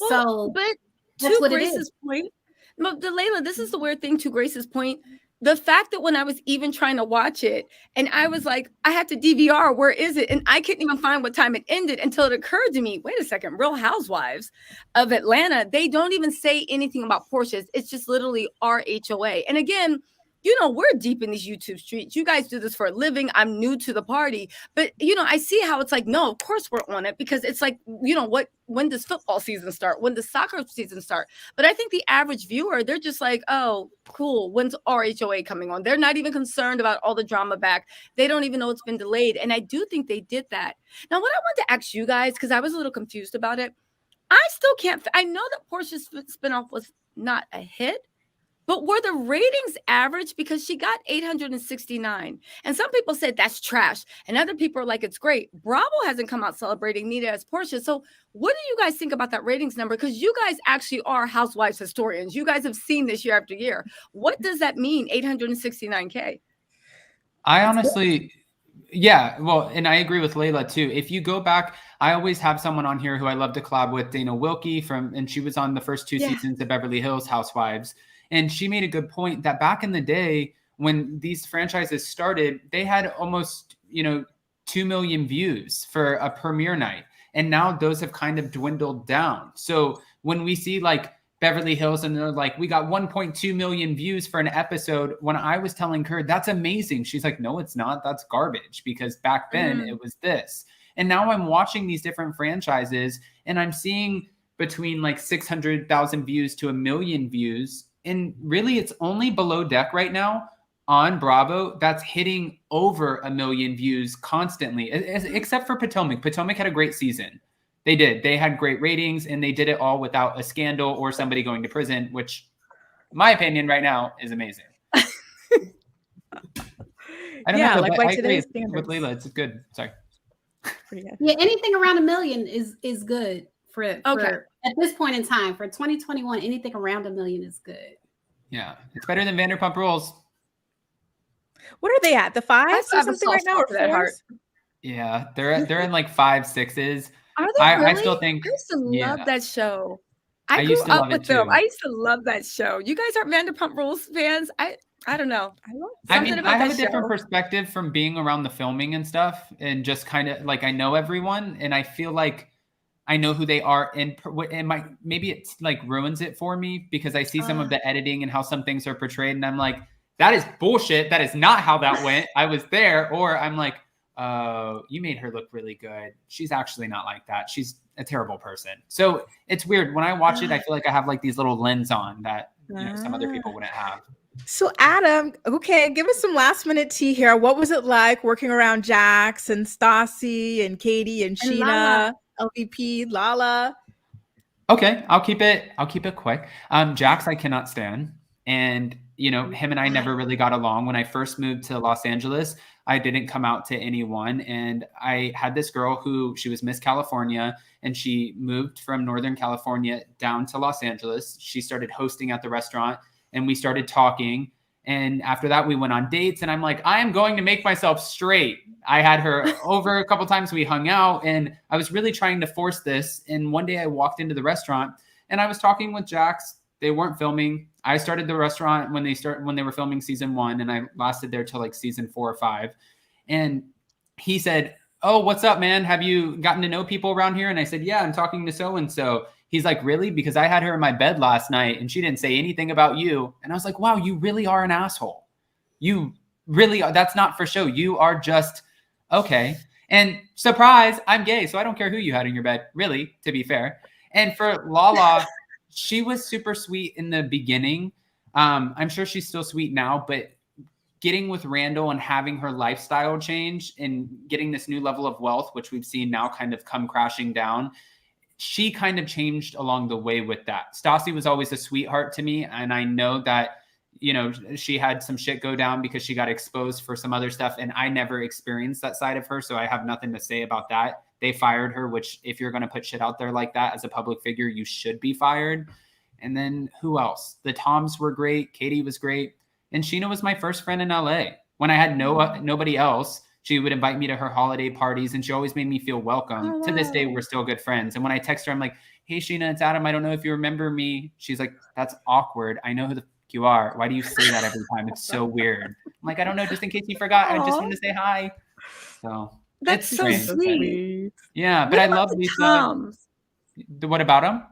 C: Well,
D: so
C: but
D: that's
C: to
D: what
C: Grace's
D: it is.
C: point, but Layla, this is the weird thing. To Grace's point, the fact that when I was even trying to watch it and I was like, I had to DVR, where is it? And I couldn't even find what time it ended until it occurred to me, wait a second, Real Housewives of Atlanta, they don't even say anything about Portia's. It's just literally RHOA. And again, you know, we're deep in these YouTube streets. You guys do this for a living. I'm new to the party. But, you know, I see how it's like, no, of course we're on it because it's like, you know, when does football season start? When does soccer season start? But I think the average viewer, they're just like, oh, cool. When's RHOA coming on? They're not even concerned about all the drama back. They don't even know it's been delayed. And I do think they did that. Now, what I want to ask you guys, because I was a little confused about it, I still can't. I know that Portia's spinoff was not a hit. But were the ratings average? Because she got 869. And some people said that's trash. And other people are like, it's great. Bravo hasn't come out celebrating, neither has Portia. So what do you guys think about that ratings number? Because you guys actually are housewives historians. You guys have seen this year after year. What does that mean, 869K?
B: I honestly, yeah, well, and I agree with Layla too. If you go back, I always have someone on here who I love to collab with, Dana Wilkie and she was on the first 2 seasons of Beverly Hills Housewives. And she made a good point that back in the day when these franchises started, they had almost, 2 million views for a premiere night. And now those have kind of dwindled down. So when we see like Beverly Hills and they're like, we got 1.2 million views for an episode. When I was telling her, that's amazing. She's like, no, it's not. That's garbage because back then it was this. And now I'm watching these different franchises and I'm seeing between like 600,000 views to 1 million views. And really, it's only Below Deck right now on Bravo that's hitting over 1 million views constantly, except for Potomac. Potomac had a great season. They did. They had great ratings, and they did it all without a scandal or somebody going to prison, which, in my opinion, right now is amazing. I don't know,
E: like
B: but I agree
E: today's
B: with Layla. It's good. Sorry.
E: Pretty good.
D: Yeah, anything around 1 million is good for at this point in time. For 2021, anything around 1 million is good.
B: Yeah, it's better than Vanderpump Rules.
E: What are they at? The 5s or
C: have a
E: something right
C: soft
E: now, or
C: spot for that heart.
E: 4s?
B: Yeah, they're in like 5, 6s.
C: Are they really?
B: I still think
C: I used to love that show.
B: I
C: I grew
B: used to
C: up
B: love it
C: with them.
B: too.
C: I used to love that show. You guys aren't Vanderpump Rules fans? I don't know.
E: I love
B: I
C: Something
B: mean,
C: about
B: I have
C: that
B: a different
C: show.
B: perspective from being around the filming and stuff and just kind of like I know everyone and I feel like I know who they are and maybe it's like ruins it for me because I see some of the editing and how some things are portrayed and I'm like, that is bullshit. That is not how that went. I was there. Or I'm like, you made her look really good. She's actually not like that. She's a terrible person. So it's weird. When I watch it, I feel like I have like these little lens on that some other people wouldn't have.
E: So Adam, okay, give us some last minute tea here. What was it like working around Jax and Stassi and Katie and Sheena,
C: Lala.
E: LVP, Lala?
B: Okay, I'll keep it quick. Jax, I cannot stand. And him and I never really got along. When I first moved to Los Angeles, I didn't come out to anyone. And I had this girl who she was Miss California, and she moved from Northern California down to Los Angeles. She started hosting at the restaurant, and we started talking. And after that, we went on dates, and I'm like, I am going to make myself straight. I had her over a couple times. We hung out, and I was really trying to force this. And one day I walked into the restaurant, and I was talking with Jax. They weren't filming. I started the restaurant when they were filming season 1, and I lasted there till like season 4 or 5. And he said, "Oh, what's up, man? Have you gotten to know people around here?" And I said, "Yeah, I'm talking to so-and-so." He's like, "Really? Because I had her in my bed last night and she didn't say anything about you." And I was like, "Wow, you really are an asshole. You really are. That's not for show. You are just okay." And surprise, I'm gay, so I don't care who you had in your bed, really, to be fair. And for Lala, she was super sweet in the beginning. I'm sure she's still sweet now, but getting with Randall and having her lifestyle change and getting this new level of wealth, which we've seen now kind of come crashing down, she kind of changed along the way with that. Stassi was always a sweetheart to me. And I know that, she had some shit go down because she got exposed for some other stuff. And I never experienced that side of her. So I have nothing to say about that. They fired her, which if you're going to put shit out there like that as a public figure, you should be fired. And then who else? The Toms were great. Katie was great. And Sheena was my first friend in LA. When I had nobody else, she would invite me to her holiday parties, and she always made me feel welcome.
C: Oh, wow.
B: To this day, we're still good friends. And when I text her, I'm like, "Hey, Sheena, it's Adam. I don't know if you remember me." She's like, "That's awkward. I know who the fuck you are. Why do you say that every time? It's so weird." I'm like, "I don't know, just in case you forgot. I just want to say hi." So
C: That's
B: it's
C: so
B: strange.
C: sweet.
B: Yeah, but
C: What
B: I
C: about
B: love
C: the
B: Lisa.
C: Toms?
B: What about them?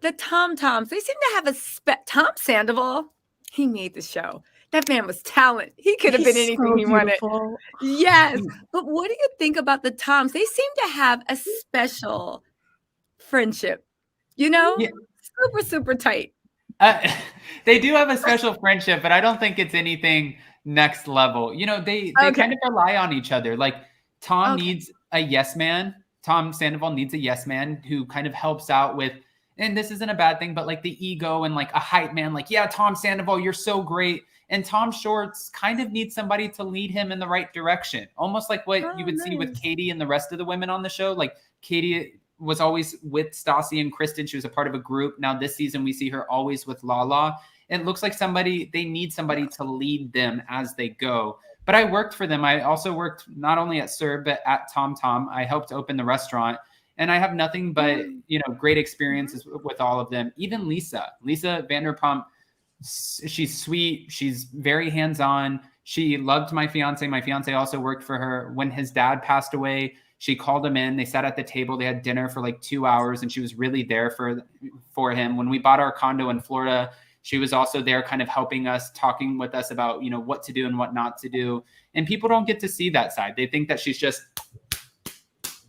C: The Toms. They seem to have Tom Sandoval. He made the show. That man was talent. He could have been anything he wanted. Yes. But what do you think about the Toms? They seem to have a special friendship.
B: Yeah.
C: Super, super tight.
B: They do have a special friendship, but I don't think it's anything next level. They kind of rely on each other. Like Tom needs a yes man. Tom Sandoval needs a yes man who kind of helps out with, and this isn't a bad thing, but like the ego and like a hype man, like, "Yeah, Tom Sandoval, you're so great." And Tom Shorts kind of needs somebody to lead him in the right direction. Almost like what you would see with Katie and the rest of the women on the show. Like Katie was always with Stassi and Kristen. She was a part of a group. Now this season, we see her always with Lala. It looks like they need somebody to lead them as they go. But I worked for them. I also worked not only at Sir, but at Tom Tom. I helped open the restaurant. And I have nothing but, great experiences with all of them. Even Lisa Vanderpump, she's sweet. She's very hands-on. She loved my fiance. My fiance also worked for her. When his dad passed away, she called him in. They sat at the table. They had dinner for like 2 hours, and she was really there for him. When we bought our condo in Florida, she was also there kind of helping us, talking with us about, what to do and what not to do. And people don't get to see that side. They think that she's just,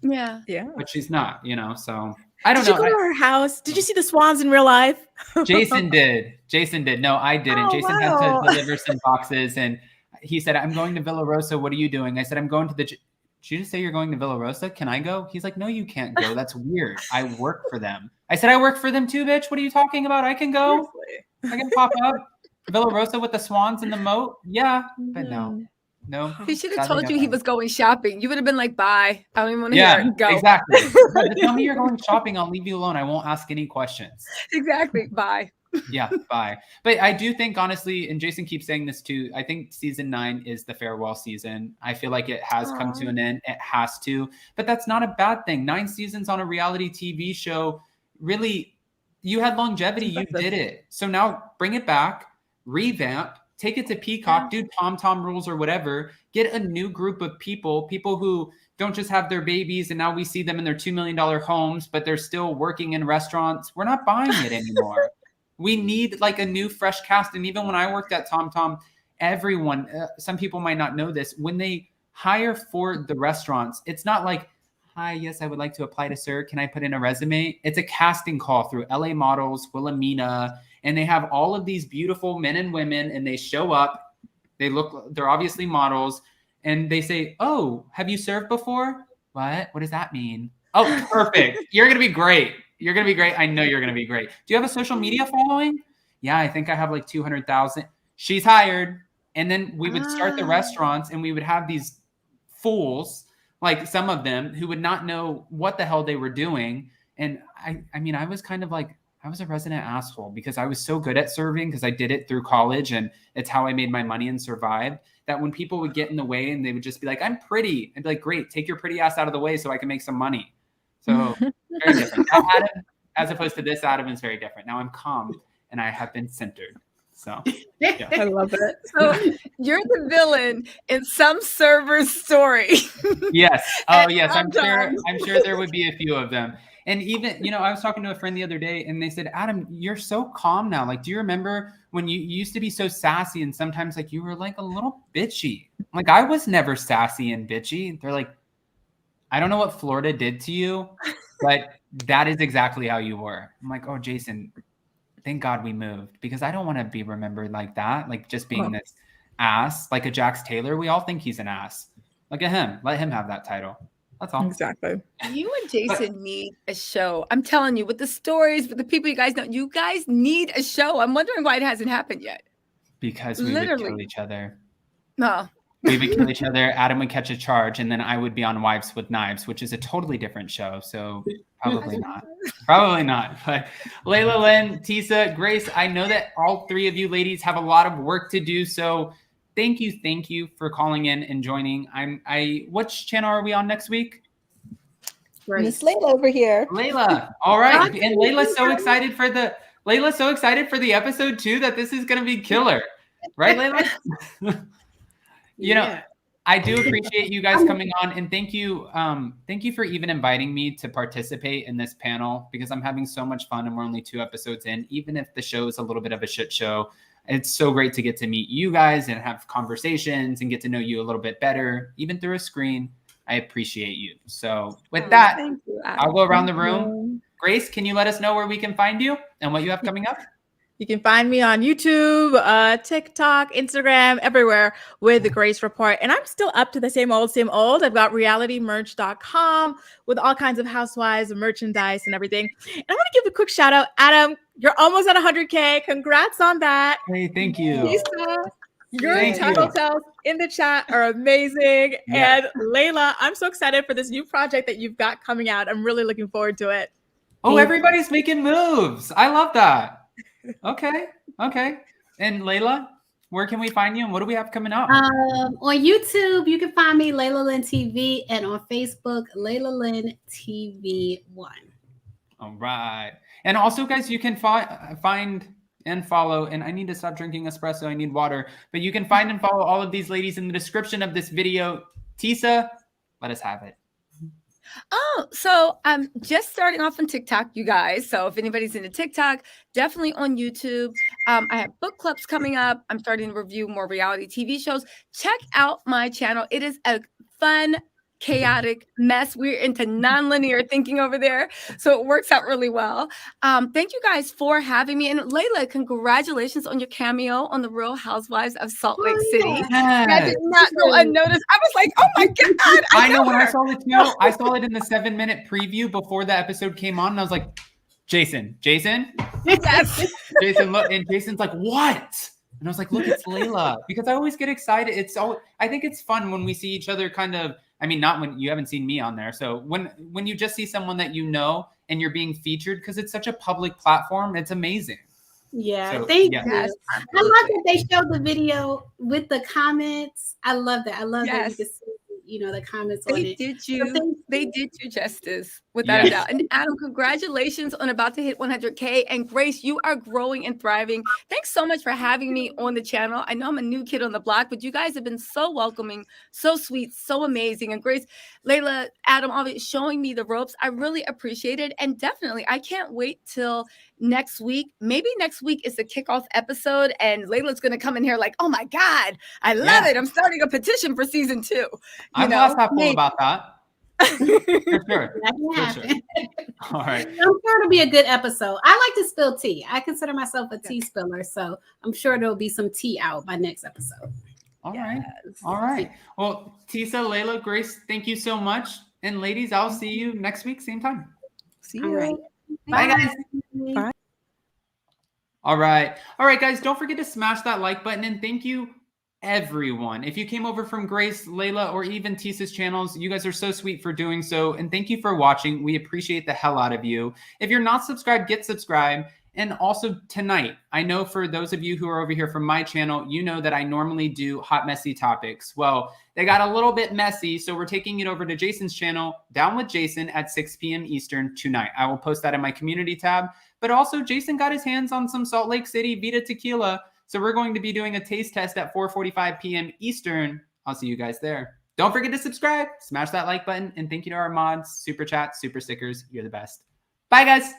C: yeah,
B: but she's not, so I don't know.
E: Did you go to her house? Did you see the swans in real life?
B: Jason did. No, I didn't.
C: Oh,
B: Jason had to deliver some boxes, and he said, "I'm going to Villa Rosa. What are you doing?" I said, "I'm going to the..." "Did you just say you're going to Villa Rosa? Can I go?" He's like, "No, you can't go. That's weird. I work for them." I said, "I work for them too, bitch. What are you talking about? I can go. I can pop up Villa Rosa with the swans in the moat." Yeah, but no.
C: He should have told you he was going shopping. You would have been like, "Bye. I don't even want to hear it. Go."
B: Exactly. Tell me you're going shopping. I'll leave you alone. I won't ask any questions.
C: Exactly. Bye.
B: Yeah, bye. But I do think, honestly, and Jason keeps saying this too, I think season 9 is the farewell season. I feel like it has come to an end. It has to. But that's not a bad thing. 9 seasons on a reality TV show, really, you had longevity. You did it. So now bring it back, revamp, take it to Peacock, do Tom rules or whatever. Get a new group of people who don't just have their babies and now we see them in their $2 million homes, but they're still working in restaurants. We're not buying it anymore. We need like a new fresh cast. And even when I worked at Tom, everyone, some people might not know this, when they hire for the restaurants, it's not like, "Hi, yes, I would like to apply to Sir. Can I put in a resume?" It's a casting call through LA Models, Wilhelmina, and they have all of these beautiful men and women, and they show up. They're obviously models, and they say, "Oh, have you served before?" "What? What does that mean?" "Oh, perfect. You're going to be great." You're going to be great. I know you're going to be great. Do you have a social media following? Yeah, I think I have like 200,000. She's hired. And then we would start the restaurants and we would have these fools, like some of them who would not know what the hell they were doing. And I mean, I was kind of like, I was a resident asshole because I was so good at serving because I did it through college and it's how I made my money and survived, that when people would get in the way and they would just be like, I'm pretty. I'd be like, great, take your pretty ass out of the way so I can make some money. So very different. Now, Adam, as opposed to this, Adam is very different. Now I'm calm and I have been centered. So yeah.
E: I love it.
C: So you're the villain in some server's story.
B: Yes. Oh, yes. I'm
C: sometimes-
B: sure there would be a few of them. And even, you know, I was talking to a friend the other day and they said, Adam, you're so calm now. Like, do you remember when you used to be so sassy and sometimes like you were like a little bitchy? Like, I was never sassy and bitchy. They're like, I don't know what Florida did to you, but that is exactly how you were. I'm like, oh, Jason, thank God we moved because I don't want to be remembered like that. Like just being this ass, like a Jax Taylor. We all think he's an ass. Look at him. Let him have that title. That's all.
E: Exactly.
C: You and Jason need a show. I'm telling you, with the stories, with the people you guys know, you guys need a show. I'm wondering why it hasn't happened yet.
B: Because we would kill each other.
C: No.
B: We would kill each other. Adam would catch a charge, and then I would be on Wives with Knives, which is a totally different show. So probably not. Probably not. But Layla, Lynn, Tisa, Grace, I know that all three of you ladies have a lot of work to do. So thank you for calling in and joining. Which channel are we on next week?
C: Miss Layla over here.
B: Layla. All right. And Layla's so excited for the episode too that this is gonna be killer. Right, Layla? You know, I do appreciate you guys coming on, and thank you for even inviting me to participate in this panel because I'm having so much fun and we're only 2 episodes in. Even if the show is a little bit of a shit show, it's so great to get to meet you guys and have conversations and get to know you a little bit better, even through a screen. I appreciate you. So with that, I'll go around the room. Grace, can you let us know where we can find you and what you have coming up?
E: You can find me on YouTube, TikTok, Instagram, everywhere with The Grace Report. And I'm still up to the same old, same old. I've got realitymerch.com with all kinds of housewives and merchandise and everything. And I want to give a quick shout out. Adam, you're almost at 100K. Congrats on that.
B: Hey, thank you.
E: Lisa, your tattletales in the chat are amazing. Yeah. And Layla, I'm so excited for this new project that you've got coming out. I'm really looking forward to it.
B: Oh, everybody's making moves. I love that. Okay. And Layla, where can we find you and what do we have coming up?
D: On YouTube, you can find me, Layla Lynn TV, and on Facebook, Layla Lynn TV 1.
B: All right. And also, guys, you can find and follow, and I need to stop drinking espresso. I need water. But you can find and follow all of these ladies in the description of this video. Tisa, let us have it.
C: Oh, so I'm just starting off on TikTok, you guys. So if anybody's into TikTok, definitely on YouTube. I have book clubs coming up. I'm starting to review more reality TV shows. Check out my channel. It is a fun, chaotic mess. We're into nonlinear thinking over there. So it works out really well. Thank you guys for having me. And Layla, congratulations on your cameo on The Real Housewives of Salt Lake City.
B: Yes.
C: That did not go unnoticed. I was like, oh my God.
B: I know when I saw it too. I saw it in the 7-minute preview before the episode came on. And I was like, Jason.
C: Yes.
B: Jason, look. And Jason's like, what? And I was like, look, it's Layla. Because I always get excited. I think it's fun when we see each other kind of, I mean, not when you haven't seen me on there. So when you just see someone that you know and you're being featured, because it's such a public platform, it's amazing.
D: Yeah,
B: So,
D: thank
B: yeah.
D: you.
C: Yes,
D: I love that they showed the video with the comments. I love that. I love that you can see, the comments on
C: They
D: it.
C: did you justice, without a doubt. And Adam, congratulations on about to hit 100K. And Grace, you are growing and thriving. Thanks so much for having me on the channel. I know I'm a new kid on the block, but you guys have been so welcoming, so sweet, so amazing. And Grace, Layla, Adam, always showing me the ropes. I really appreciate it. And definitely, I can't wait till next week. Maybe next week is the kickoff episode, and Layla's going to come in here like, oh my God, I love it. I'm starting a petition for season 2.
B: I'm glass-half-full about that. For sure. All right.
D: I'm sure it'll be a good episode. I like to spill tea. I consider myself a tea spiller, so I'm sure there'll be some tea out by next episode.
B: All right. Well, Tisa, Layla, Grace, thank you so much. And ladies, I'll see you next week, same time.
C: See you.
D: All right.
B: Bye, guys.
E: Bye.
B: All right. All right, guys, don't forget to smash that like button. And thank you, everyone. If you came over from Grace, Layla, or even Tisa's channels, you guys are so sweet for doing so. And thank you for watching. We appreciate the hell out of you. If you're not subscribed, get subscribed. And also tonight, I know for those of you who are over here from my channel, you know that I normally do hot, messy topics. Well, they got a little bit messy, so we're taking it over to Jason's channel, Down with Jason at 6 p.m. Eastern tonight. I will post that in my community tab. But also, Jason got his hands on some Salt Lake City Vita tequila, so we're going to be doing a taste test at 4:45 p.m. Eastern. I'll see you guys there. Don't forget to subscribe, smash that like button, and thank you to our mods, super chat, super stickers. You're the best. Bye, guys.